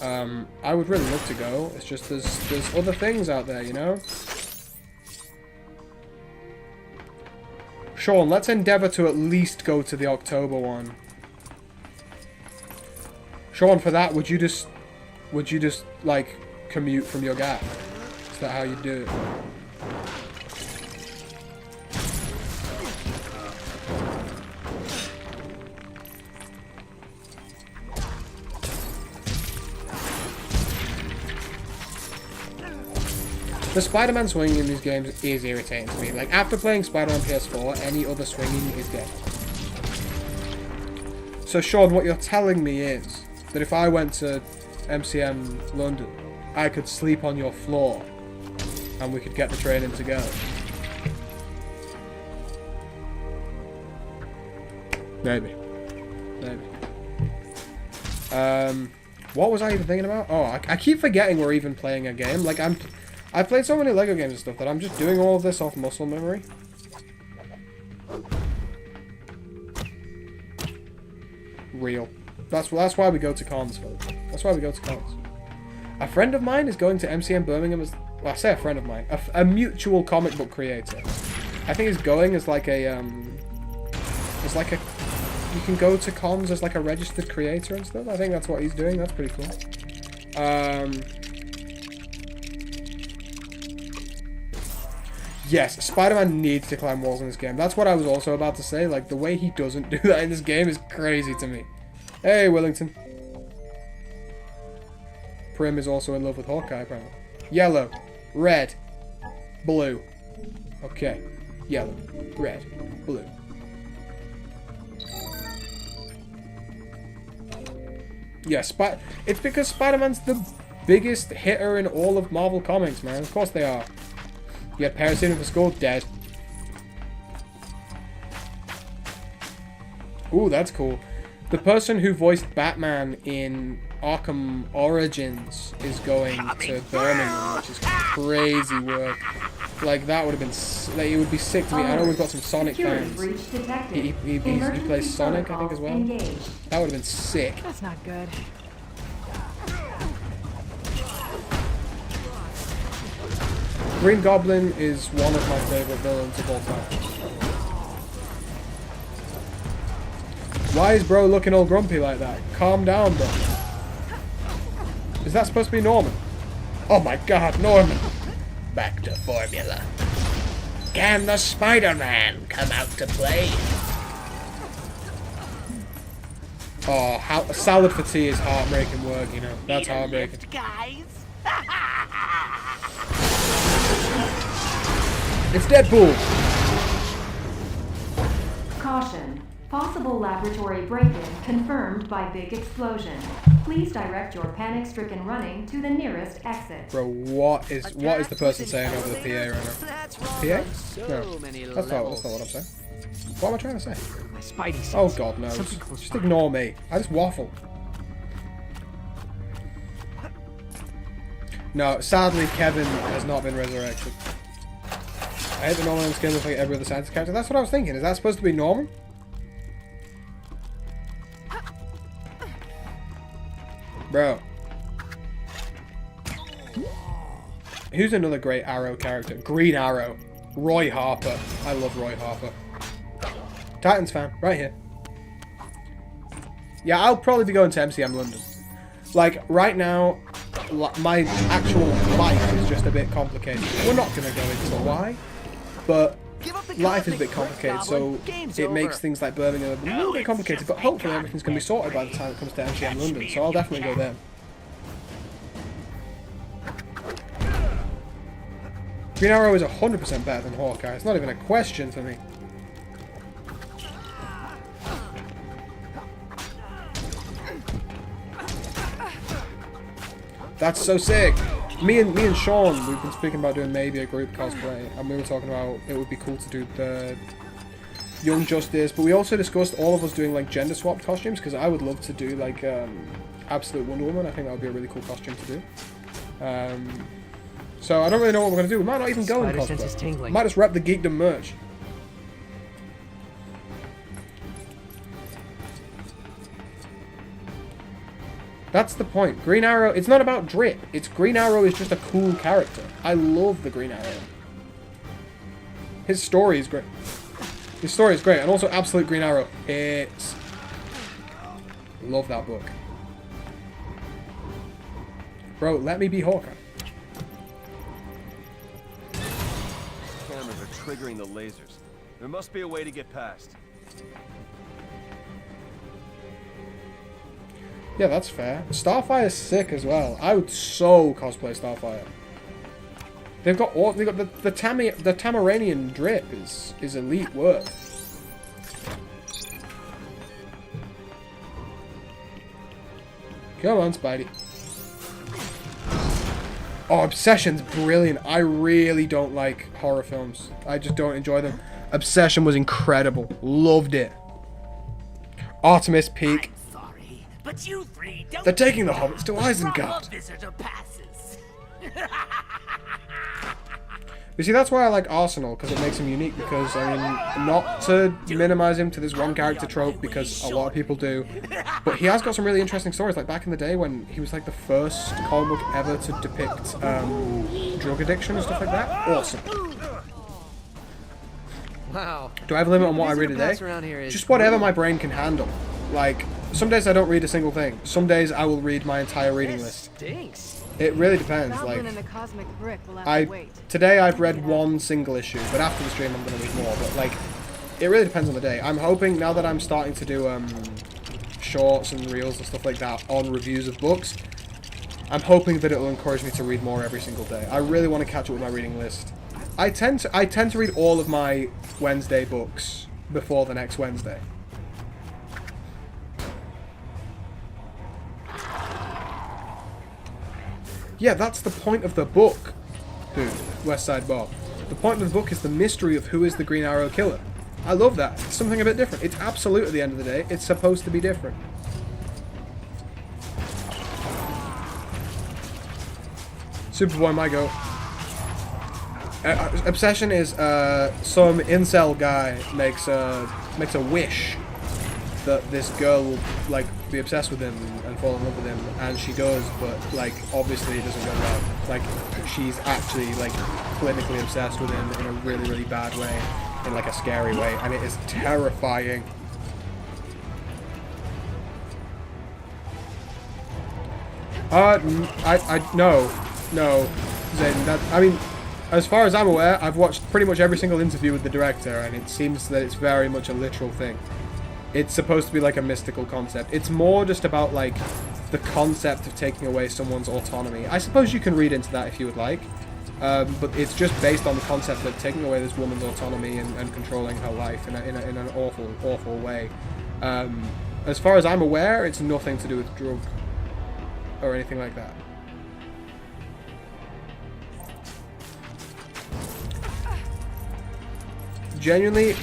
I would really love to go. It's just there's other things out there, you know? Sean, let's endeavour to at least go to the October one. Sean, for that, would you just like commute from your gap? Is that how you do it? The Spider-Man swinging in these games is irritating to me. Like, after playing Spider-Man PS4, any other swinging is dead. So, Sean, what you're telling me is that if I went to MCM London, I could sleep on your floor and we could get the training to go. Maybe. Maybe. What was I even thinking about? Oh, I keep forgetting we're even playing a game. Like, I've played so many LEGO games and stuff that I'm just doing all of this off muscle memory. Real. That's why we go to cons, folks. That's why we go to cons. A friend of mine is going to MCM Birmingham as... Well, I say a friend of mine. A mutual comic book creator. I think he's going as like a... As like a... You can go to cons as like a registered creator and stuff. I think that's what he's doing. That's pretty cool. Yes, Spider-Man needs to climb walls in this game. That's what I was also about to say. Like, the way he doesn't do that in this game is crazy to me. Hey, Wellington. Prim is also in love with Hawkeye, apparently. Yellow. Red. Blue. Okay. Yellow. Red. Blue. Yeah, it's because Spider-Man's the biggest hitter in all of Marvel Comics, man. Of course they are. You had parents in for school, dead. Ooh, that's cool. The person who voiced Batman in Arkham Origins is going to Birmingham, which is crazy work. Like, that would have been... Like, it would be sick to me. I know we've got some Sonic fans. He plays Sonic, I think, as well. That would have been sick. That's not good. Green Goblin is one of my favourite villains of all time. Why is bro looking all grumpy like that? Calm down, bro. Is that supposed to be Norman? Oh my god, Norman! Back to formula. Can the Spider-Man come out to play? Oh, salad for tea is heartbreaking work, you know. That's heartbreaking. Guys. It's Deadpool! Caution. Possible laboratory break-in confirmed by big explosion. Please direct your panic-stricken running to the nearest exit. Bro, what is the person saying over the PA right now? PA? No. That's not what I'm saying. What am I trying to say? My spidey sense. Oh god, no. Just ignore me. I just waffle. No, sadly Kevin has not been resurrected. I hate the Norman in skin looks like every other science character. That's what I was thinking. Is that supposed to be Norman? Bro. Who's another great Arrow character? Green Arrow. Roy Harper. I love Roy Harper. Titans fan. Right here. Yeah, I'll probably be going to MCM London. Like, right now, my actual life is just a bit complicated. We're not going to go into why, but life is a bit complicated, so it makes things like Birmingham a little bit complicated, but hopefully everything's going to be sorted by the time it comes to MCM London, so I'll definitely go there. Green Arrow is 100% better than Hawkeye. It's not even a question for me. That's so sick. Me and Sean, we've been speaking about doing maybe a group cosplay, and we were talking about it would be cool to do the Young Justice, but we also discussed all of us doing like gender swapped costumes, because I would love to do like Absolute Wonder Woman. I think that would be a really cool costume to do. So I don't really know what we're gonna do. We might not even go in cosplay. Might just rep the Geekdom merch. That's the point. Green Arrow, it's not about drip. It's Green Arrow is just a cool character. I love the Green Arrow. His story is great. His story is great. And also Absolute Green Arrow. It's... Love that book. Bro, let me be Hawkeye. Cameras are triggering the lasers. There must be a way to get past. Yeah, that's fair. Starfire's sick as well. I would so cosplay Starfire. They've got the Tamaranian drip is elite work. Come on, Spidey. Oh, Obsession's brilliant. I really don't like horror films. I just don't enjoy them. Obsession was incredible. Loved it. Artemis Peak. But you three don't. They're taking the hobbits to Isengard. You see, that's why I like Arsenal, because it makes him unique, because, I mean, not to minimize him to this one character trope, because a lot of people do, but he has got some really interesting stories, like back in the day when he was like the first comic book ever to depict drug addiction and stuff like that. Awesome. Wow. Do I have a limit on what I read a day? Just whatever my brain can handle. Like, some days I don't read a single thing. Some days I will read my entire reading list. Stinks. It really depends. Like, today I've read one single issue, but after the stream I'm going to read more. But like, it really depends on the day. I'm hoping now that I'm starting to do shorts and reels and stuff like that on reviews of books, I'm hoping that it will encourage me to read more every single day. I really want to catch up with my reading list. I tend to read all of my Wednesday books before the next Wednesday. Yeah, that's the point of the book, dude. West Side Bob. The point of the book is the mystery of who is the Green Arrow killer. I love that. It's something a bit different. It's absolute at the end of the day. It's supposed to be different. Superboy might go. Obsession is some incel guy makes a wish that this girl will like be obsessed with him and fall in love with him, and she does, but like obviously it doesn't go well. Like she's actually like clinically obsessed with him in a really, really bad way, in like a scary way, and it is terrifying. No, Zayden, that, I mean, as far as I'm aware, I've watched pretty much every single interview with the director, and it seems that it's very much a literal thing. It's supposed to be like a mystical concept. It's more just about like the concept of taking away someone's autonomy. I suppose you can read into that if you would like, but it's just based on the concept of taking away this woman's autonomy and controlling her life in an awful, awful way. As far as I'm aware, it's nothing to do with drug or anything like that. Genuinely,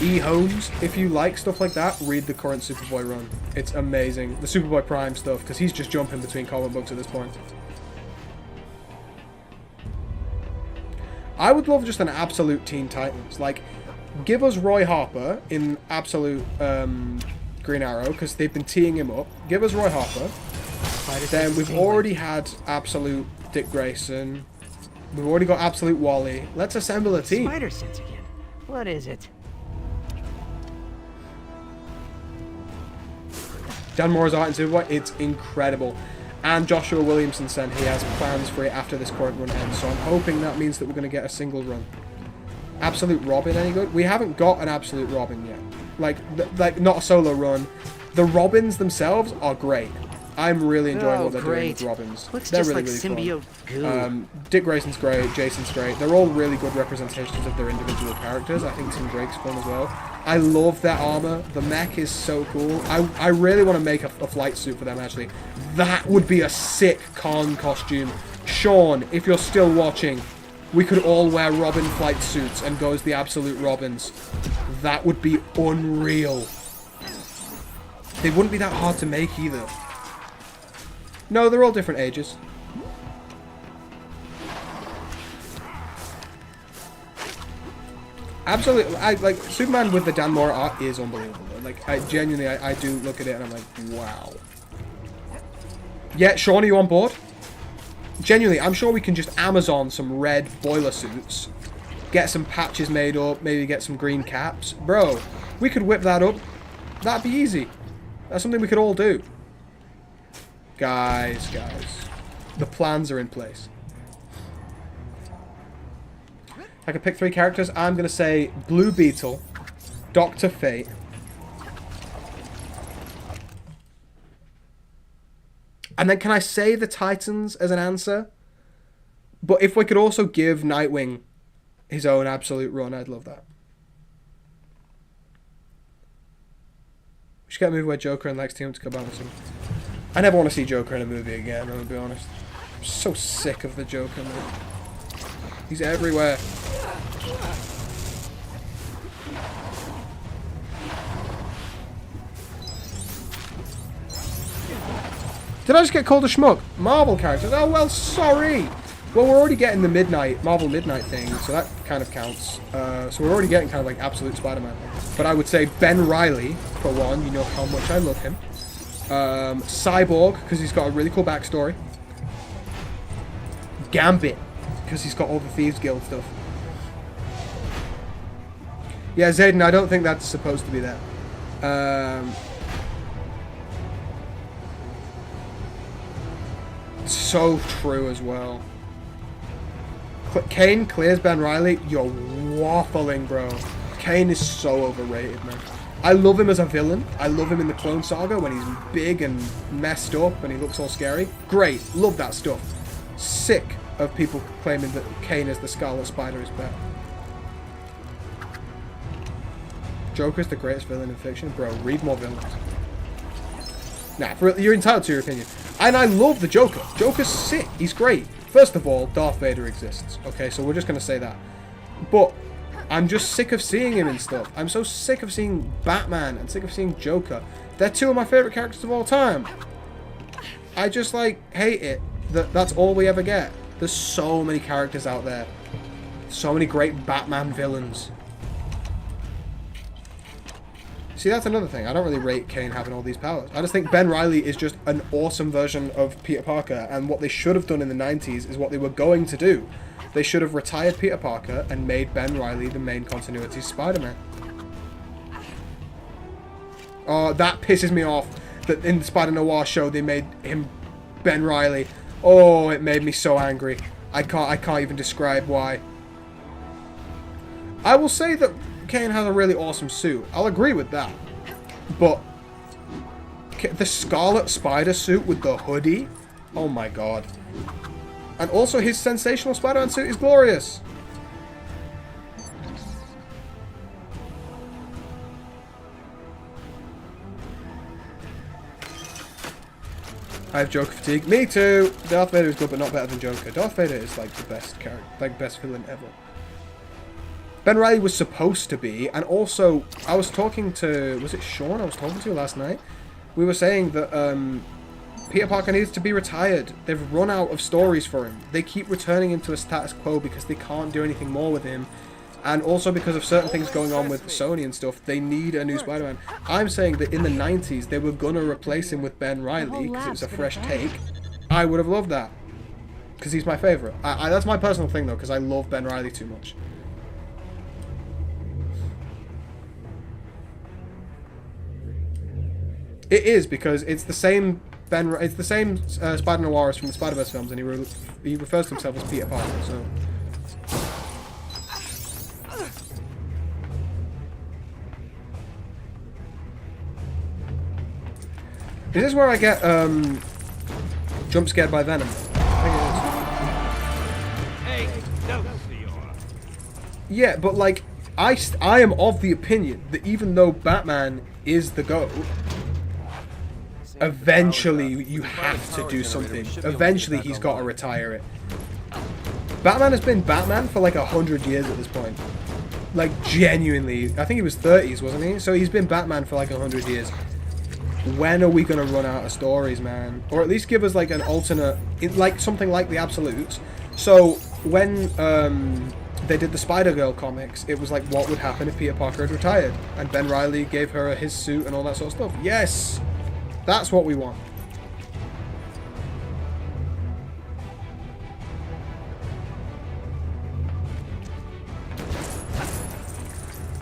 E. Holmes, if you like stuff like that, read the current Superboy run. It's amazing. The Superboy Prime stuff, because he's just jumping between comic books at this point. I would love just an absolute Teen Titans. Like, give us Roy Harper in absolute Green Arrow, because they've been teeing him up. Give us Roy Harper. Then we've already had absolute Dick Grayson. We've already got absolute Wally. Let's assemble a team. Spider sense again. What is it? Dan Moore's art in Superboy, it's incredible. And Joshua Williamson said he has plans for it after this current run ends, so I'm hoping that means that we're going to get a single run. Absolute Robin any good? We haven't got an Absolute Robin yet. Like not a solo run. The Robins themselves are great. I'm really enjoying what they're doing great. with Robins. Looks They're just really, like really symbiote fun. goo. Dick Grayson's great, Jason's great. They're all really good representations of their individual characters. I think Tim Drake's fun as well. I love their armor. The mech is so cool. I really want to make a flight suit for them, actually. That would be a sick Khan costume. Sean, if you're still watching, we could all wear Robin flight suits and go as the absolute Robins. That would be unreal. They wouldn't be that hard to make either. No, they're all different ages. Absolutely, like Superman with the Dan Mora art is unbelievable. Like, I genuinely, I do look at it and I'm like, wow. Yeah, Sean, are you on board? Genuinely, I'm sure we can just Amazon some red boiler suits, get some patches made up, maybe get some green caps. Bro, we could whip that up. That'd be easy. That's something we could all do. Guys. The plans are in place. I could pick 3 characters. I'm going to say Blue Beetle, Dr. Fate, and then can I say the Titans as an answer? But if we could also give Nightwing his own absolute run, I'd love that. We should get a movie where Joker and Lex team up to go balancing. I never want to see Joker in a movie again, I'm going to be honest. I'm so sick of the Joker, man. He's everywhere. Did I just get called a schmuck? Marvel characters? Oh, well, sorry. Well, we're already getting the Marvel Midnight thing, so that kind of counts. So we're already getting kind of like absolute Spider-Man. But I would say Ben Reilly, for one. You know how much I love him. Cyborg, because he's got a really cool backstory. Gambit, because he's got all the Thieves Guild stuff. Yeah, Zayden, I don't think that's supposed to be there. So true as well. Kane clears Ben Reilly. You're waffling, bro. Kane is so overrated, man. I love him as a villain. I love him in the Clone Saga when he's big and messed up and he looks all scary. Great. Love that stuff. Sick of people claiming that Kane as the Scarlet Spider is better. Joker is the greatest villain in fiction. Bro, read more villains. Nah, you're entitled to your opinion. And I love the Joker. Joker's sick. He's great. First of all, Darth Vader exists. Okay, so we're just going to say that. But I'm just sick of seeing him in stuff. I'm so sick of seeing Batman and sick of seeing Joker. They're 2 of my favorite characters of all time. I just, like, hate it. That's all we ever get. There's so many characters out there. So many great Batman villains. See, that's another thing. I don't really rate Kane having all these powers. I just think Ben Reilly is just an awesome version of Peter Parker, and what they should have done in the 90s is what they were going to do. They should have retired Peter Parker and made Ben Reilly the main continuity Spider-Man. Oh, that pisses me off that in the Spider-Noir show they made him Ben Reilly. Oh, it made me so angry. I can't even describe why. I will say that Kane has a really awesome suit. I'll agree with that. But the Scarlet Spider suit with the hoodie? Oh my god. And also his sensational Spider-Man suit is glorious. I have Joker fatigue. Me too! Darth Vader is good but not better than Joker. Darth Vader is like the best character, like best villain ever. Ben Reilly was supposed to be, and also, I was talking to, was it Sean I was talking to last night? We were saying that Peter Parker needs to be retired. They've run out of stories for him. They keep returning him to a status quo because they can't do anything more with him. And also because of certain things going on with Sony and stuff, they need a new Spider-Man. I'm saying that in the 90s, they were going to replace him with Ben Reilly because it was a fresh take. I would have loved that. Because he's my favourite. That's my personal thing though, because I love Ben Reilly too much. It is, because it's the same Spider-Noir as from the Spider-Verse films, and he refers to himself as Peter Parker, so... Is this where I get jump scared by Venom? Hey, no. Yeah, but like I am of the opinion that even though Batman is the GOAT, eventually you have to do something. Eventually he's got to retire it. Batman has been Batman for like 100 years at this point. Like, genuinely. I think he was 30s, wasn't he? So he's been Batman for like 100 years. When are we going to run out of stories, man? Or at least give us like an alternate, like something like the Absolutes. So when they did the Spider-Girl comics, it was like, what would happen if Peter Parker had retired? And Ben Reilly gave her his suit and all that sort of stuff. Yes! That's what we want.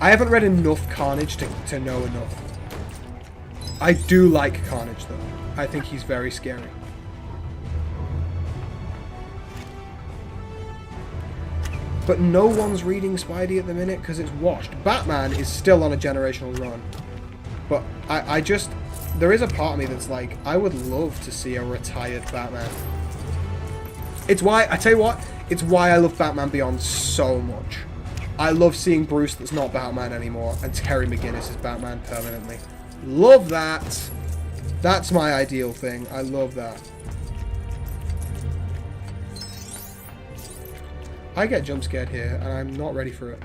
I haven't read enough Carnage to know enough. I do like Carnage, though. I think he's very scary. But no one's reading Spidey at the minute because it's washed. Batman is still on a generational run. But I just... There is a part of me that's like, I would love to see a retired Batman. It's why... I tell you what, it's why I love Batman Beyond so much. I love seeing Bruce that's not Batman anymore, and Terry McGinnis is Batman permanently. Love that. That's my ideal thing. I love that. I get jump scared here, and I'm not ready for it.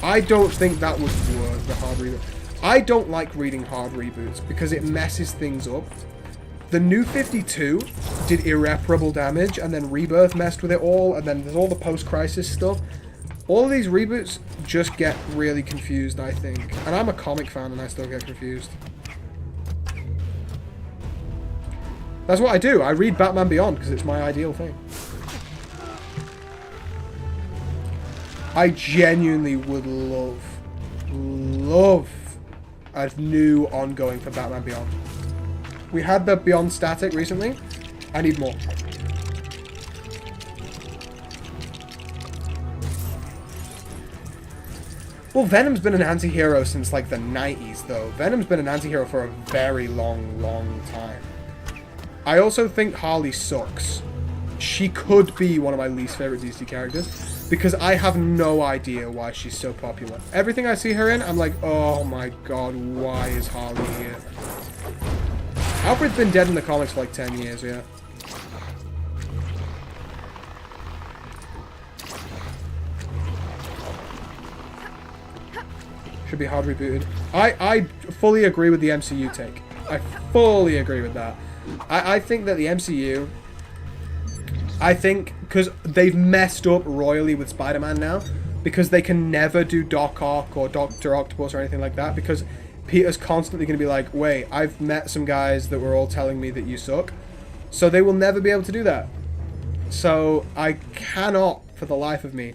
I don't think that would work, the hard reboot. I don't like reading hard reboots, because it messes things up. The New 52 did irreparable damage, and then Rebirth messed with it all, and then there's all the post-crisis stuff. All of these reboots just get really confused, I think. And I'm a comic fan, and I still get confused. That's what I do. I read Batman Beyond, because it's my ideal thing. I genuinely would love a new ongoing for Batman Beyond. We had the Beyond Static recently. I need more. Well, Venom's been an anti-hero since like the 90s, though. Venom's been an anti-hero for a very long time. I also think Harley sucks. She could be one of my least favorite DC characters because I have no idea why she's so popular. Everything I see her in, I'm like, oh my god, why is Harley here? Alfred's been dead in the comics for like 10 years, yeah. Should be hard rebooted. I fully agree with the MCU take. I fully agree with that. I think that the MCU... I think, because they've messed up royally with Spider-Man now, because they can never do Doc Ock or Dr. Octopus or anything like that, because Peter's constantly going to be like, wait, I've met some guys that were all telling me that you suck. So they will never be able to do that. So I cannot, for the life of me,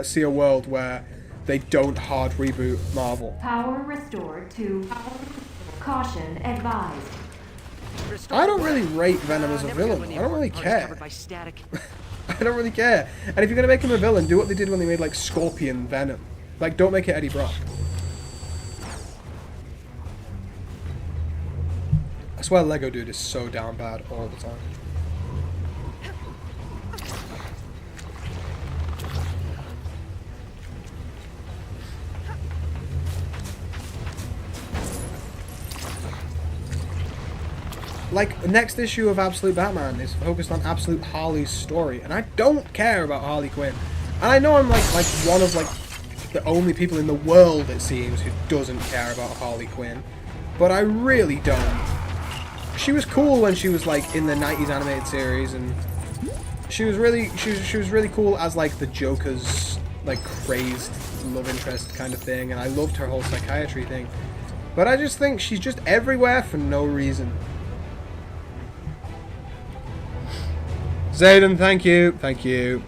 see a world where they don't hard reboot Marvel. Power restored to caution advised. I don't really rate Venom as a villain. I don't really care. I don't really care. And if you're going to make him a villain, do what they did when they made, like, Scorpion Venom. Like, don't make it Eddie Brock. I swear Lego Dude is so down bad all the time. Like, next issue of Absolute Batman is focused on Absolute Harley's story, and I don't care about Harley Quinn. And I know I'm like one of like the only people in the world, it seems, who doesn't care about Harley Quinn, but I really don't. She was cool when she was like in the 90s animated series, and she was really cool as like the Joker's like crazed love interest kind of thing, and I loved her whole psychiatry thing. But I just think she's just everywhere for no reason. Zayden, thank you. Thank you.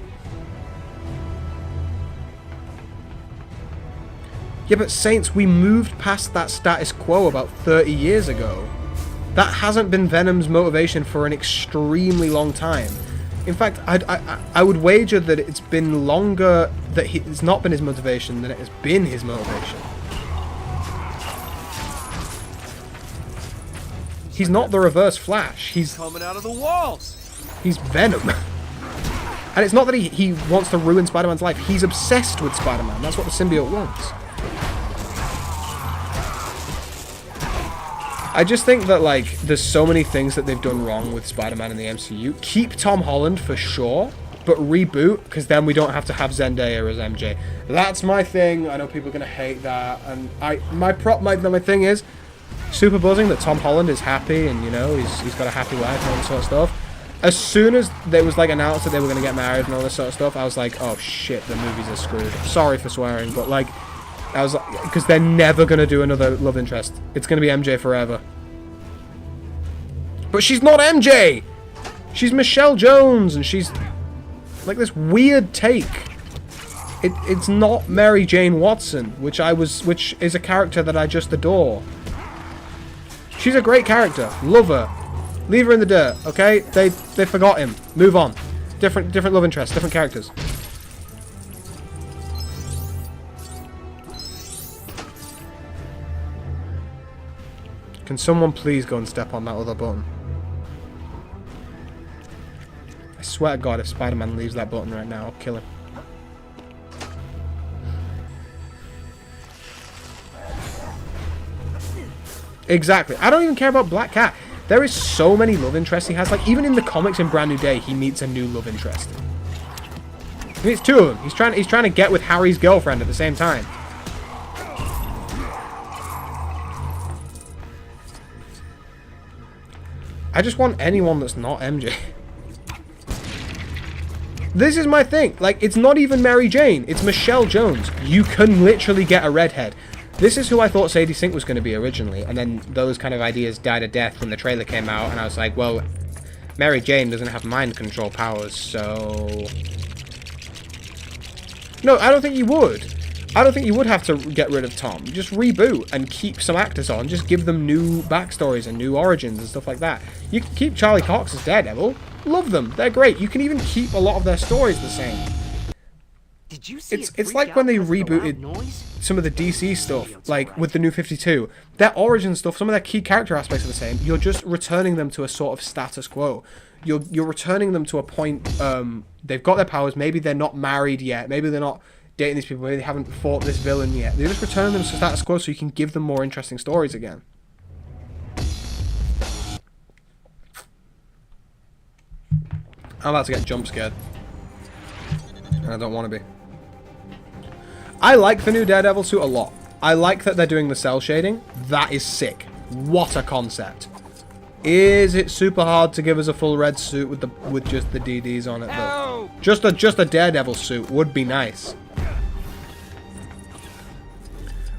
Yeah, but Saints, we moved past that status quo about 30 years ago. That hasn't been Venom's motivation for an extremely long time. In fact, I would wager that it's been longer that it's not been his motivation, then it has been his motivation. He's not the Reverse Flash. He's coming out of the walls. He's Venom. And it's not that he wants to ruin Spider-Man's life. He's obsessed with Spider-Man. That's what the symbiote wants. I just think that, like, there's so many things that they've done wrong with Spider-Man in the MCU. Keep Tom Holland for sure, but reboot, because then we don't have to have Zendaya as MJ. That's my thing. I know people are going to hate that. And my thing is, super buzzing that Tom Holland is happy and, you know, he's got a happy wife and all this sort of stuff. As soon as there was, like, announced that they were going to get married and all this sort of stuff, I was like, oh shit, the movies are screwed. Sorry for swearing, but, like, I was like, because they're never going to do another love interest. It's going to be MJ forever. But she's not MJ! She's Michelle Jones, and she's, like, this weird take. It's not Mary Jane Watson, which is a character that I just adore. She's a great character. Love her. Leave her in the dirt, okay? They forgot him. Move on. Different love interests, different characters. Can someone please go and step on that other button? I swear to God, if Spider-Man leaves that button right now, I'll kill him. Exactly. I don't even care about Black Cat. There is so many love interests he has. Like, even in the comics in Brand New Day, he meets a new love interest. He meets two of them. He's trying to get with Harry's girlfriend at the same time. I just want anyone that's not MJ. This is my thing. Like, it's not even Mary Jane. It's Michelle Jones. You can literally get a redhead. This is who I thought Sadie Sink was going to be originally, and then those kind of ideas died a death when the trailer came out, and I was like, well, Mary Jane doesn't have mind control powers, so... No, I don't think you would. I don't think you would have to get rid of Tom. Just reboot and keep some actors on. Just give them new backstories and new origins and stuff like that. You can keep Charlie Cox as Daredevil. Love them. They're great. You can even keep a lot of their stories the same. Did you see It's like when they rebooted some of the DC stuff, like with the New 52. Their origin stuff, some of their key character aspects are the same. You're just returning them to a sort of status quo. You're returning them to a point, they've got their powers, maybe they're not married yet, maybe they're not dating these people, maybe they haven't fought this villain yet. They're just returning them to status quo so you can give them more interesting stories again. I'm about to get jump scared. And I don't want to be. I like the new Daredevil suit a lot. I like that they're doing the cell shading. That is sick. What a concept. Is it super hard to give us a full red suit with just the DDs on it though? Just a Daredevil suit would be nice.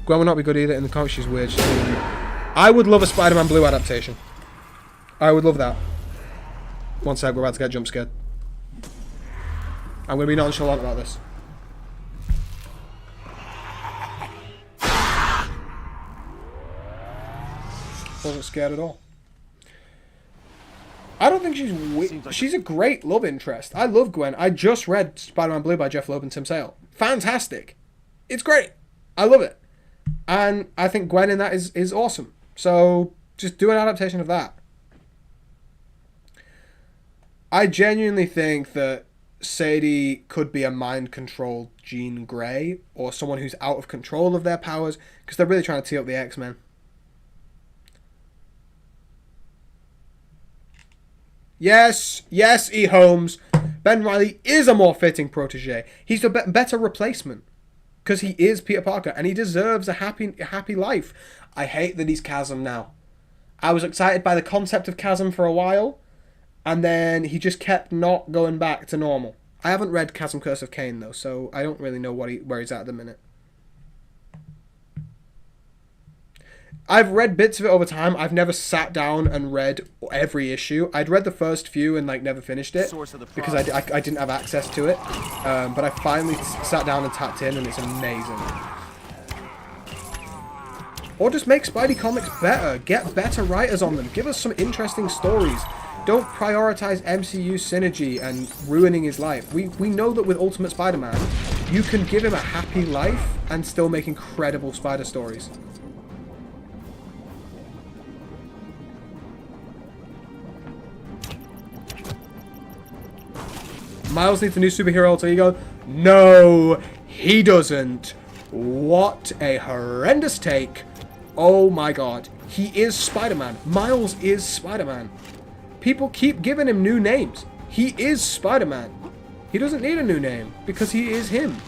Gwen would not be good either. In the comics she's weird. I would love a Spider-Man Blue adaptation. I would love that. One sec, we're about to get jump scared. I'm going to be nonchalant about this. Wasn't scared at all. I don't think she's weird. She's a great love interest. I love Gwen. I just read Spider-Man Blue by Jeff Loeb and Tim Sale. Fantastic. It's great. I love it. And I think Gwen in that is awesome. So just do an adaptation of that. I genuinely think that Sadie could be a mind-controlled Jean Grey or someone who's out of control of their powers because they're really trying to tee up the X-Men. Yes, yes, E. Holmes. Ben Reilly is a more fitting protege. He's a better replacement because he is Peter Parker and he deserves a happy life. I hate that he's Chasm now. I was excited by the concept of Chasm for a while, and then he just kept not going back to normal. I haven't read Chasm Curse of Cain though, so I don't really know where he's at the minute. I've read bits of it over time. I've never sat down and read every issue. I'd read the first few and like never finished it because I didn't have access to it. But I finally sat down and tapped in, and it's amazing. Or just make Spidey comics better. Get better writers on them. Give us some interesting stories. Don't prioritize MCU synergy and ruining his life. We know that with Ultimate Spider-Man, you can give him a happy life and still make incredible spider stories. Miles needs a new superhero alter ego. No, he doesn't. What a horrendous take. Oh my god. He is Spider-Man. Miles is Spider-Man. People keep giving him new names. He is Spider-Man. He doesn't need a new name because he is him.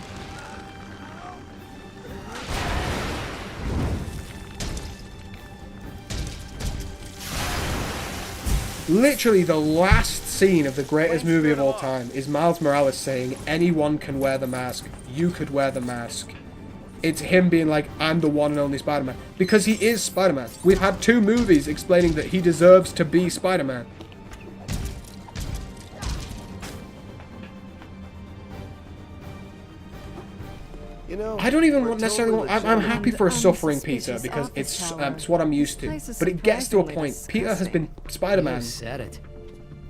Literally the last scene of the greatest movie of all time is Miles Morales saying, anyone can wear the mask. You could wear the mask. It's him being like, I'm the one and only Spider-Man. Because he is Spider-Man. We've had 2 movies explaining that he deserves to be Spider-Man. You know, I don't even necessarily want... I'm happy for a suffering Peter because it's what I'm used to. But it gets to a point. Peter has been Spider-Man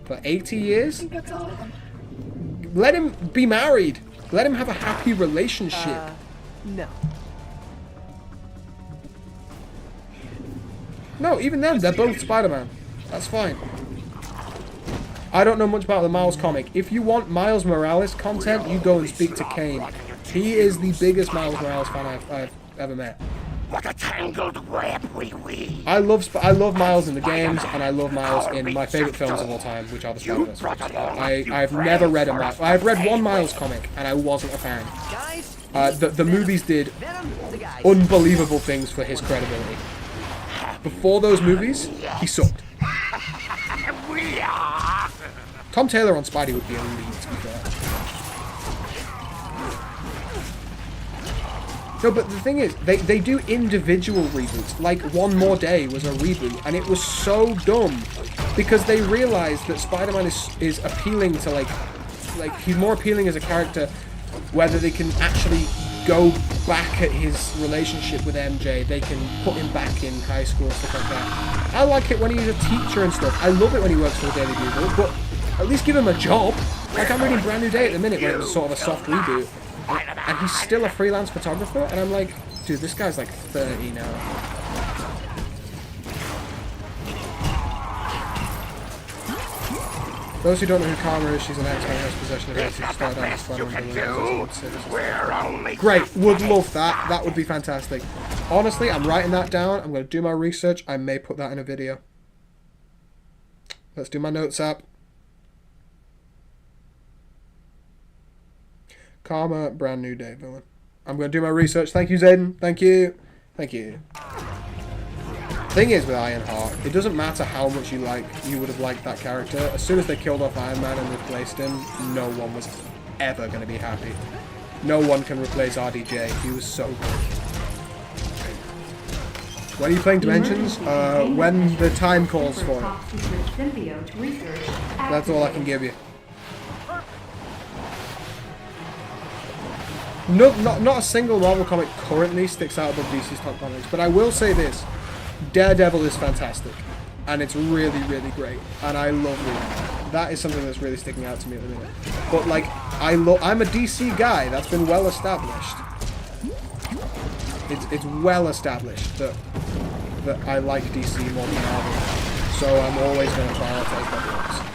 for 80 years. Let him be married. Let him have a happy relationship. No. No, even then, they're both Spider-Man. That's fine. I don't know much about the Miles comic. If you want Miles Morales content, you go and speak to Kane. He is the biggest Miles Morales fan I've ever met. What a tangled web we weave. I love Miles in the games, and I love Miles in my favorite films of all time, which are the Spider-Verse. I've never read a Miles. I've read one Miles comic, and I wasn't a fan. The movies did unbelievable things for his credibility. Before those movies, he sucked. Tom Taylor on Spidey would be a lead, to be fair. No, but the thing is, they do individual reboots. Like, One More Day was a reboot, and it was so dumb. Because they realized that Spider-Man is appealing to, like, he's more appealing as a character, whether they can actually go back at his relationship with MJ, they can put him back in high school and stuff like that. I like it when he's a teacher and stuff. I love it when he works for the Daily Bugle, but at least give him a job. Like, I'm reading Brand New Day at the minute when it was sort of a soft reboot, and he's still a freelance photographer, and I'm like, dude, this guy's like 30 now. Those who don't know who Karma is, she's an X-Men who has possession of her to start out as Spider-Man. Great, would love that. That would be fantastic. Honestly, I'm writing that down. I'm going to do my research. I may put that in a video. Let's do my notes app. Karma, Brand New Day villain. I'm going to do my research. Thank you, Zayden. Thank you. Thank you. Thing is with Ironheart, it doesn't matter how much you would have liked that character. As soon as they killed off Iron Man and replaced him, no one was ever going to be happy. No one can replace RDJ. He was so good. When are you playing Dimensions? When the time calls for it. That's all I can give you. Not a single Marvel comic currently sticks out above DC's top comics, but I will say this. Daredevil is fantastic, and it's really, really great, and I love it. That is something that's really sticking out to me at the minute. But like, I'm a DC guy. That's been well established. It's well established that I like DC more than Marvel, so I'm always going to prioritize my books.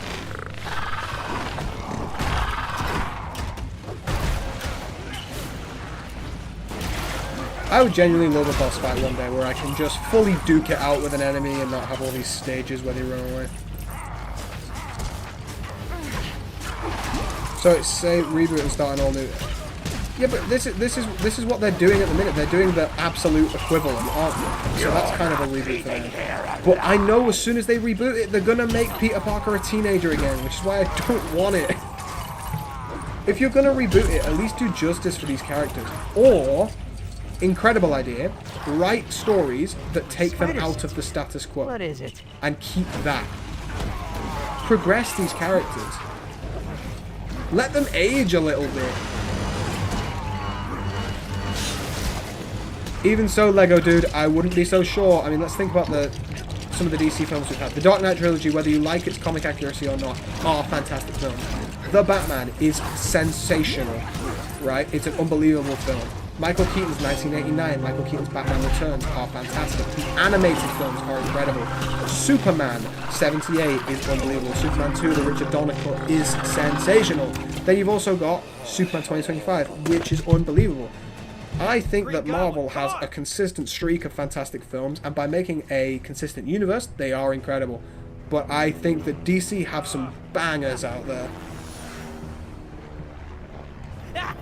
I would genuinely love a boss fight one day where I can just fully duke it out with an enemy and not have all these stages where they run away. So it's say reboot and start an all new. Yeah, but this is what they're doing at the minute. They're doing the absolute equivalent, aren't they? So that's kind of a reboot for them. But I know as soon as they reboot it, they're gonna make Peter Parker a teenager again, which is why I don't want it. If you're gonna reboot it, at least do justice for these characters, or. Incredible idea. Write stories that take them out of the status quo. What is it? And keep that. Progress these characters. Let them age a little bit. Even so, Lego dude, I wouldn't be so sure. I mean, let's think about the some of the DC films we've had. The Dark Knight trilogy, whether you like its comic accuracy or not, are fantastic films. The Batman is sensational, right? It's an unbelievable film. Michael Keaton's 1989, Michael Keaton's Batman Returns are fantastic. The animated films are incredible. Superman 78 is unbelievable. Superman 2, the Richard Donner cut, is sensational. Then you've also got Superman 2025, which is unbelievable. I think that Marvel has a consistent streak of fantastic films, and by making a consistent universe, they are incredible. But I think that DC have some bangers out there. I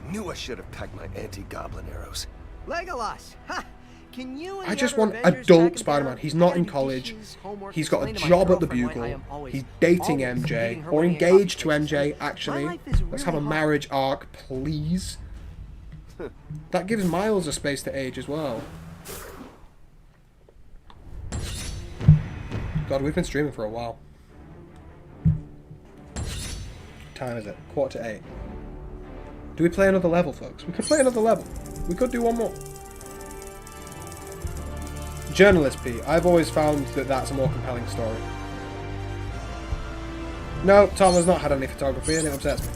knew I should have packed my anti-goblin arrows. Legolas! Ha! Can you and I the just other want Avengers adult tackle Spider-Man. down He's not in any college. dishes, homework, He's got a explain to my job at the girlfriend why I Bugle. am always- He's dating always MJ, meeting her or way engaged up to MJ, actually. My life is Let's have a really marriage arc, please. That gives Miles a space to age as well. God, we've been streaming for a while. What time is it? 7:45. Do we play another level, folks? We could play another level. We could do one more. Journalist P. I've always found that that's a more compelling story. No, Tom has not had any photography and it upsets me.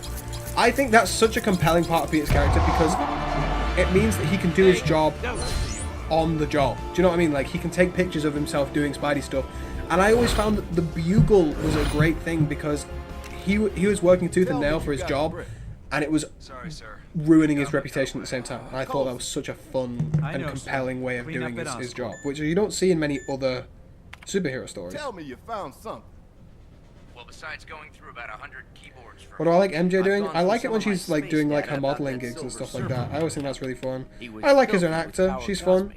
I think that's such a compelling part of Peter's character because it means that he can do his job on the job. Do you know what I mean? Like, he can take pictures of himself doing Spidey stuff. And I always found that the Bugle was a great thing because he was working tooth and nail for his job, and it was ruining his reputation at the same time. And I thought that was such a fun and compelling way of doing his job, which you don't see in many other superhero stories. Tell me you found something. Well, besides going through about 100 keyboards for What do I like MJ doing? I like it when she's like doing like her modeling gigs and stuff like that. I always think that's really fun. I like her as an actor. She's fun.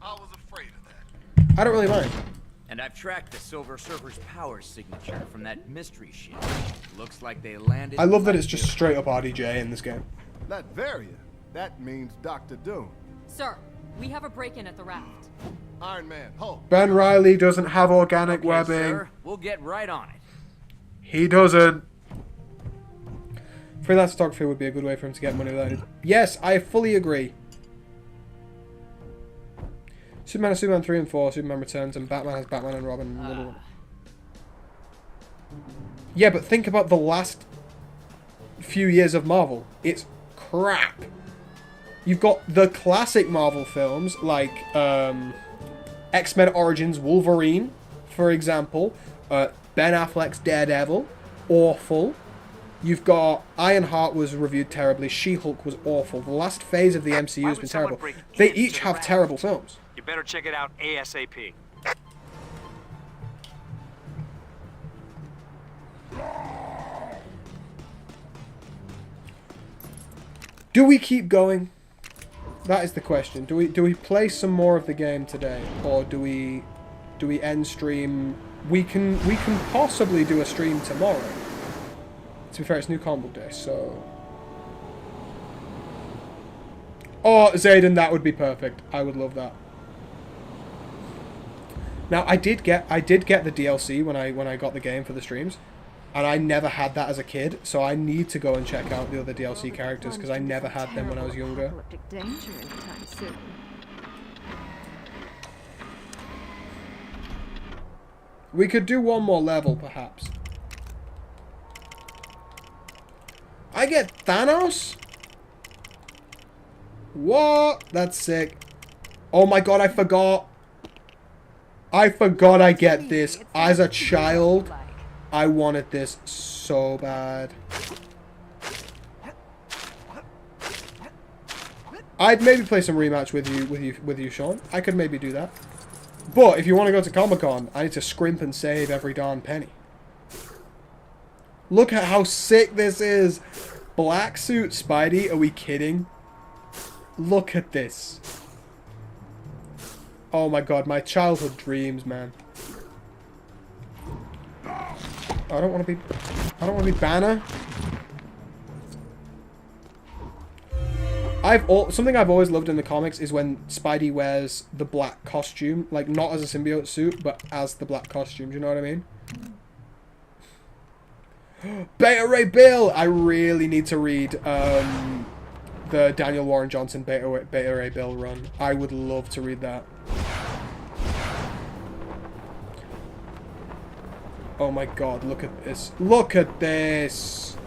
I was afraid of that. I don't really mind. And I've tracked the Silver Surfer's power signature from that mystery ship. Looks like they landed. I love that it's just straight up RDJ in this game. Latveria. That means Dr. Doom. Sir, we have a break-in at the raft. Iron Man, Hulk. Ben Reilly doesn't have organic webbing. Sir, we'll get right on it. He doesn't. Freelance photography would be a good way for him to get money without it. Yes, I fully agree. Superman has Superman 3 and 4, Superman Returns, and Batman has Batman and Robin. And Wonder Woman. Yeah, but think about the last few years of Marvel. It's crap. You've got the classic Marvel films, like X-Men Origins Wolverine, for example. Ben Affleck's Daredevil. Awful. You've got Ironheart was reviewed terribly. She-Hulk was awful. The last phase of the MCU has been terrible. They each have terrible films. You better check it out ASAP. Do we keep going? That is the question. Do we play some more of the game today, or do we end stream? We can possibly do a stream tomorrow. To be fair, it's new comic book day, so. Oh, Zayden, that would be perfect. I would love that. Now, I did get the DLC when I got the game for the streams, and I never had that as a kid, so I need to go and check out the other DLC characters because I never had them when I was younger. We could do one more level, perhaps. I get Thanos? What? That's sick. Oh my god, I forgot. I get this. As a child, I wanted this so bad. I'd maybe play some rematch with you, Sean. I could maybe do that. But if you want to go to Comic-Con, I need to scrimp and save every darn penny. Look at how sick this is. Black suit Spidey, are we kidding? Look at this. Oh my god, my childhood dreams, man. I don't want to be Banner. Something I've always loved in the comics is when Spidey wears the black costume, like not as a symbiote suit, but as the black costume. Do you know what I mean? Beta Ray Bill! I really need to read the Daniel Warren Johnson Beta Ray Bill run. I would love to read that. Oh my god, look at this. Look at this!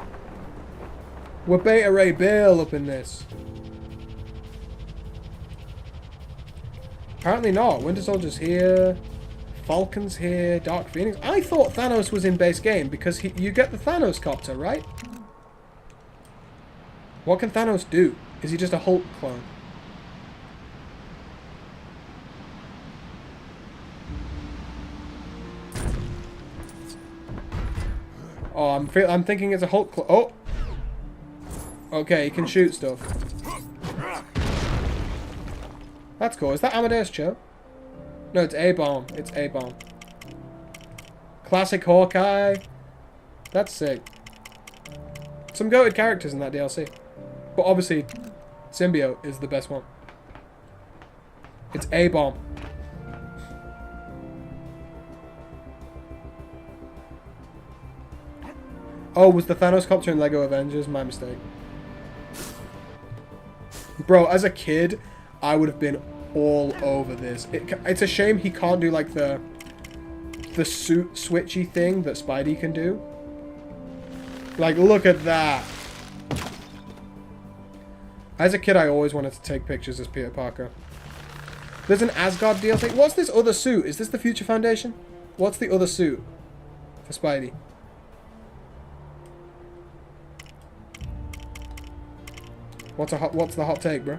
We're Beta Ray Bill up in this. Apparently not. Winter Soldier's here. Falcon's here. Dark Phoenix. I thought Thanos was in base game because you get the Thanos copter, right? What can Thanos do? Is he just a Hulk clone? Oh, I'm thinking it's a Hulk clone. Oh! Okay, he can shoot stuff. That's cool. Is that Amadeus Cho? No, it's A-Bomb. It's A-Bomb. Classic Hawkeye. That's sick. Some goated characters in that DLC. But obviously, Symbiote is the best one. It's A-Bomb. Oh, was the Thanos copter in LEGO Avengers? My mistake. Bro, as a kid, I would have been all over this. It's a shame he can't do like the suit switchy thing that Spidey can do. Like, look at that. As a kid, I always wanted to take pictures as Peter Parker. There's an Asgard DLC. What's this other suit? Is this the Future Foundation? What's the other suit for Spidey? What's the hot take, bro?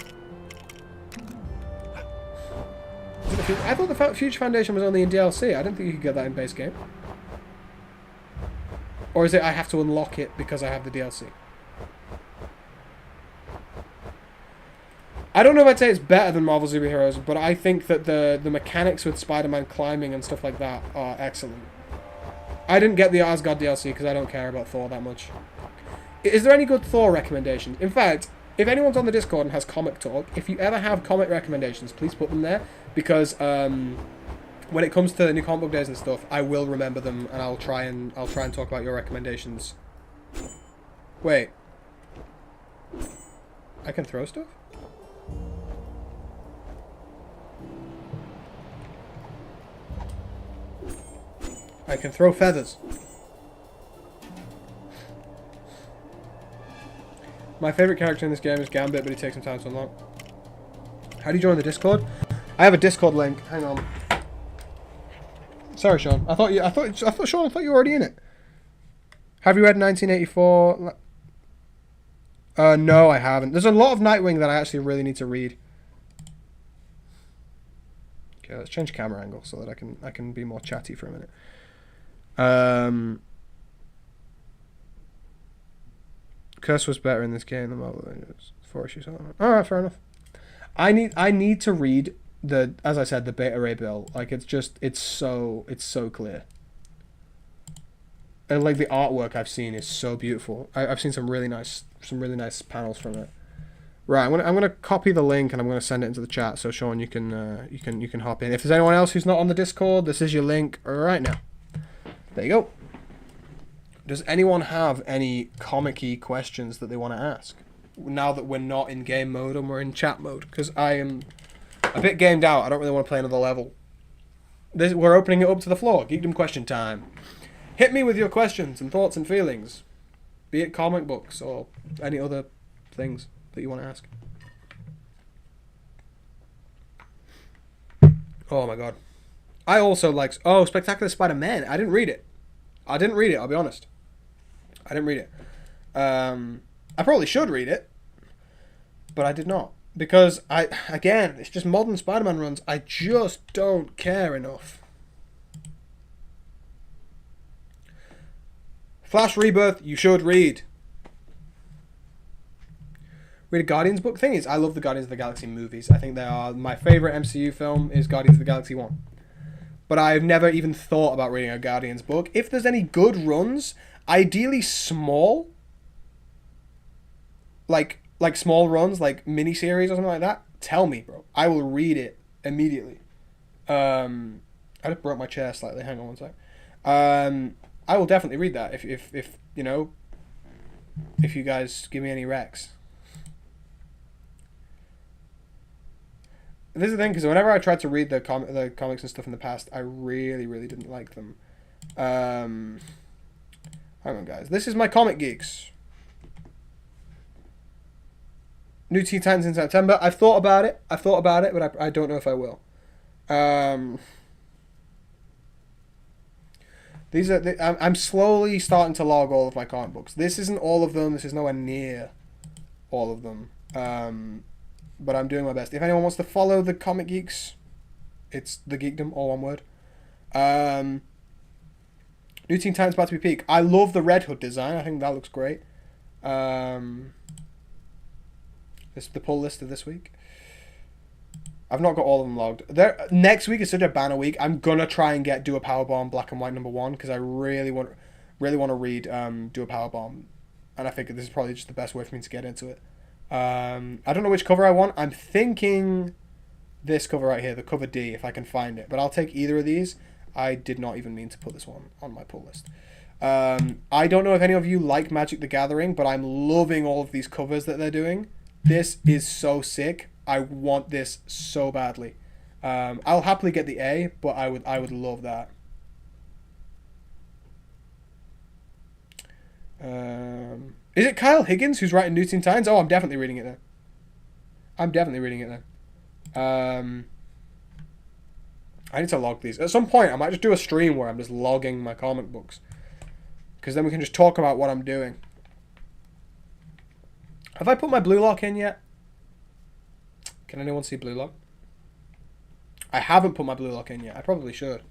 I thought the Future Foundation was only in DLC. I didn't think you could get that in base game. Or is it I have to unlock it because I have the DLC? I don't know if I'd say it's better than Marvel Superheroes, but I think that the mechanics with Spider-Man climbing and stuff like that are excellent. I didn't get the Asgard DLC because I don't care about Thor that much. Is there any good Thor recommendations? In fact, if anyone's on the Discord and has comic talk, if you ever have comic recommendations, please put them there. Because when it comes to new comic book days and stuff, I will remember them and I'll try and talk about your recommendations. Wait. I can throw stuff? I can throw feathers. My favorite character in this game is Gambit, but he takes some time to unlock. How do you join the Discord? I have a Discord link. Hang on. Sorry, Sean. I thought Sean, I thought you were already in it. Have you read 1984? No, I haven't. There's a lot of Nightwing that I actually really need to read. Okay, let's change camera angle so that I can be more chatty for a minute. Curse was better in this game than Marvel Avengers. 4 issues. Alright, fair enough. I need to read the, as I said, the Beta Ray Bill. Like, it's so clear. And like the artwork I've seen is so beautiful. I've seen some really nice panels from it. Right, I'm gonna copy the link and I'm gonna send it into the chat so Sean you can hop in. If there's anyone else who's not on the Discord, this is your link right now. There you go. Does anyone have any comic-y questions that they want to ask? Now that we're not in game mode and we're in chat mode. Because I am a bit gamed out. I don't really want to play another level. We're opening it up to the floor. Geekdom question time. Hit me with your questions and thoughts and feelings. Be it comic books or any other things that you want to ask. Oh my god. I also like... Oh, Spectacular Spider-Man. I didn't read it. I'll be honest. I didn't read it. I probably should read it. But I did not. Because, again, it's just modern Spider-Man runs. I just don't care enough. Flash Rebirth, you should read. Read a Guardians book. Thing is, I love the Guardians of the Galaxy movies. I think they are... My favourite MCU film is Guardians of the Galaxy 1. But I've never even thought about reading a Guardians book. If there's any good runs, ideally small, like small runs, like miniseries or something like that, tell me, bro. I will read it immediately. I just broke my chair slightly. Hang on one sec. I will definitely read that if you know, if you guys give me any recs. This is the thing, because whenever I tried to read the comics and stuff in the past, I really didn't like them. Hang on, guys. This is my Comic Geeks. New Teen Titans in September. I've thought about it. But I don't know if I will. These are. I'm slowly starting to log all of my comic books. This isn't all of them. This is nowhere near all of them. But I'm doing my best. If anyone wants to follow the Comic Geeks, it's the Geekdom, all one word. New Teen Titans about to be peak. I love the Red Hood design. I think that looks great. This is the pull list of this week. I've not got all of them logged. Next week is such a banner week. I'm gonna try and do a Powerbomb Black and White #1 because I really want to read Do a Powerbomb, and I think this is probably just the best way for me to get into it. I don't know which cover I want. I'm thinking this cover right here, the cover D, if I can find it. But I'll take either of these. I did not even mean to put this one on my pull list. I don't know if any of you like Magic the Gathering, but I'm loving all of these covers that they're doing. This is so sick. I want this so badly. I'll happily get the A, but I would love that. Is it Kyle Higgins who's writing New Teen Titans? Oh, I'm definitely reading it then. I need to log these. At some point, I might just do a stream where I'm just logging my comic books. Because then we can just talk about what I'm doing. Have I put my Blue Lock in yet? Can anyone see Blue Lock? I haven't put my Blue Lock in yet. I probably should.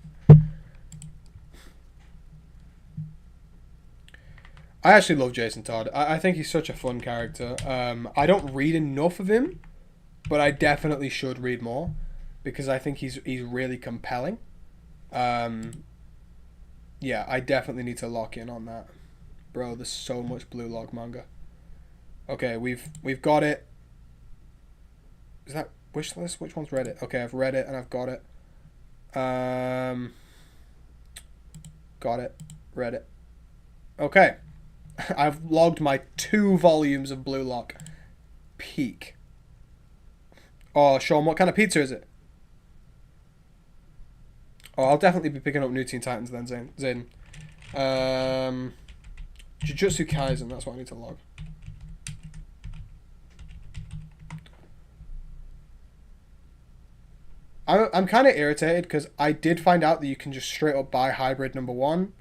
I actually love Jason Todd. I think he's such a fun character. I don't read enough of him, but I definitely should read more because I think he's really compelling. Yeah, I definitely need to lock in on that. Bro, there's so much Blue Lock manga. Okay, we've got it. Is that wish list? Which one's read it? Okay, I've read it and I've got it. Got it. Read it. Okay. I've logged my 2 volumes of Blue Lock. Peak. Oh, Sean, what kind of pizza is it? Oh, I'll definitely be picking up New Teen Titans then, Zayden. Jujutsu Kaisen, that's what I need to log. I'm kind of irritated because I did find out that you can just straight up buy Hybrid #1.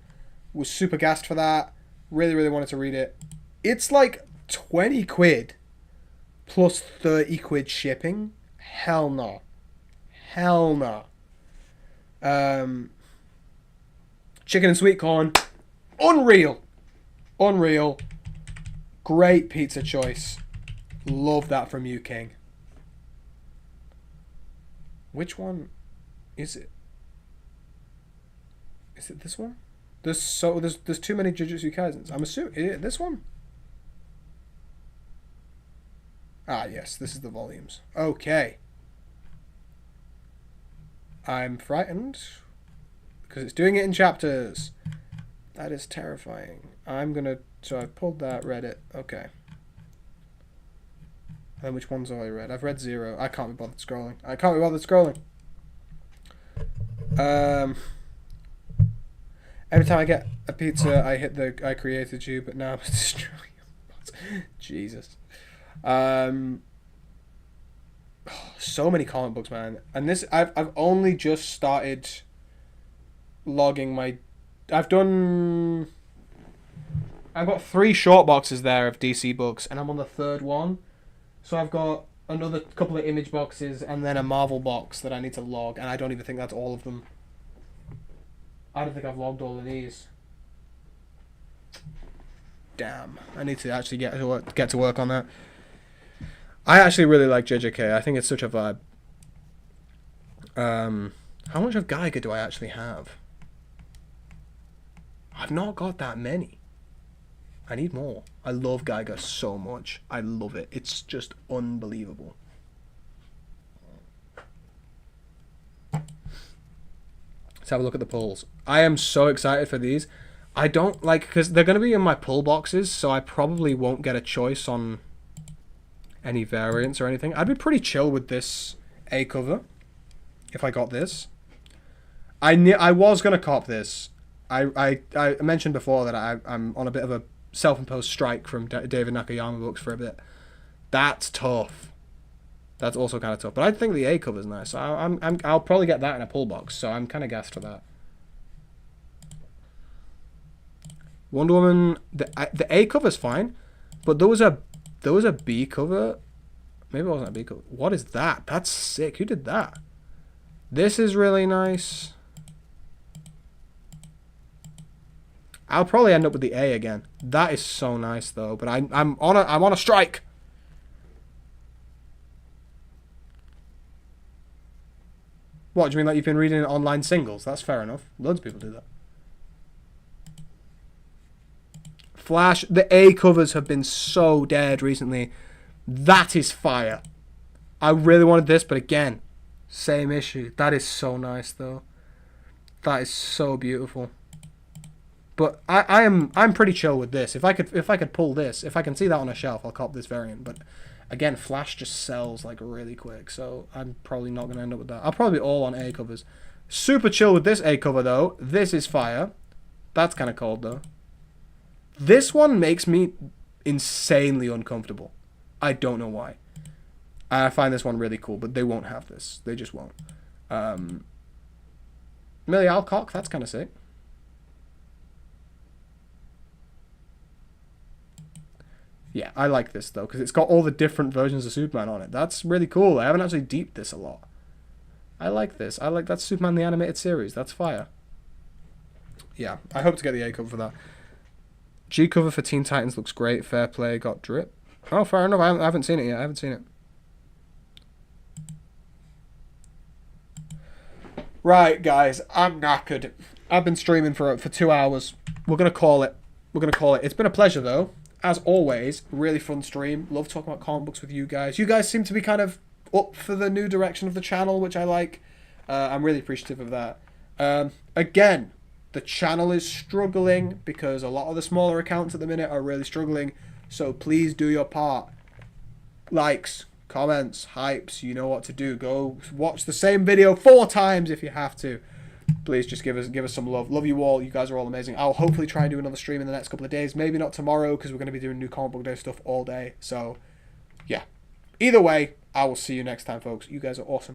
Was super gassed for that. Really wanted to read it. It's like 20 quid plus 30 quid shipping. Hell no. Hell no. Chicken and sweet corn. Unreal. Great pizza choice. Love that from you, King. Which one is it? Is it this one? There's too many Jujutsu Kaisens. I'm assuming is it this one? Ah, yes, this is the volumes. Okay. I'm frightened because it's doing it in chapters. That is terrifying. So I've pulled that, read it. Okay. And which ones have I read? I've read 0. I can't be bothered scrolling. Every time I get a pizza, I hit the I created you, but now I'm destroying bots. Jesus. So many comic books, man. And this, I've only just started logging my... I've got 3 short boxes there of DC books, and I'm on the 3rd one. So I've got another couple of Image boxes and then a Marvel box that I need to log, and I don't even think that's all of them. I don't think I've logged all of these. Damn. I need to actually get to work on that. I actually really like JJK. I think it's such a vibe. How much of Geiger do I actually have? I've not got that many. I need more. I love Geiger so much. I love it. It's just unbelievable. Let's have a look at the pulls. I am so excited for these. I don't like, because they're going to be in my pull boxes, so I probably won't get a choice on any variants or anything. I'd be pretty chill with this A cover if I got this. I was going to cop this. I mentioned before that I'm on a bit of a self-imposed strike from David Nakayama books for a bit. That's tough. That's also kind of tough. But I think the A cover's nice. So I'll probably get that in a pull box. So I'm kind of gassed for that. Wonder Woman, the A cover's fine, but there was a B cover. Maybe it wasn't a B cover. What is that? That's sick. Who did that? This is really nice. I'll probably end up with the A again. That is so nice though. But I'm on a strike. What do you mean? Like you've been reading online singles? That's fair enough. Loads of people do that. Flash, the A covers have been so dead recently. That is fire. I really wanted this, but again, same issue. That is so nice though. That is so beautiful. But I'm pretty chill with this. If I could pull this, if I can see that on a shelf, I'll cop this variant. But again, Flash just sells like really quick, so I'm probably not gonna end up with that. I'll probably be all on A covers. Super chill with this A cover though. This is fire. That's kind of cold though. This one makes me insanely uncomfortable. I don't know why. I find this one really cool, but they won't have this. They just won't. Millie Alcock, that's kind of sick. Yeah, I like this though, because it's got all the different versions of Superman on it. That's really cool. I haven't actually deeped this a lot. I like this. I like that Superman the Animated Series. That's fire. Yeah, I hope to get the A cover for that. G cover for Teen Titans looks great. Fair play. Got drip. Oh, fair enough. I haven't seen it yet. I haven't seen it. Right, guys. I'm knackered. I've been streaming for 2 hours. We're going to call it. It's been a pleasure, though. As always, really fun stream. Love talking about comic books with you guys. You guys seem to be kind of up for the new direction of the channel, which I like. I'm really appreciative of that. Again, the channel is struggling because a lot of the smaller accounts at the minute are really struggling. So please do your part. Likes, comments, hypes, you know what to do. Go watch the same video 4 times if you have to. Please just give us some love. Love you all. You guys are all amazing. I'll hopefully try and do another stream in the next couple of days. Maybe not tomorrow because we're going to be doing new comic book day stuff all day. So, yeah. Either way, I will see you next time, folks. You guys are awesome.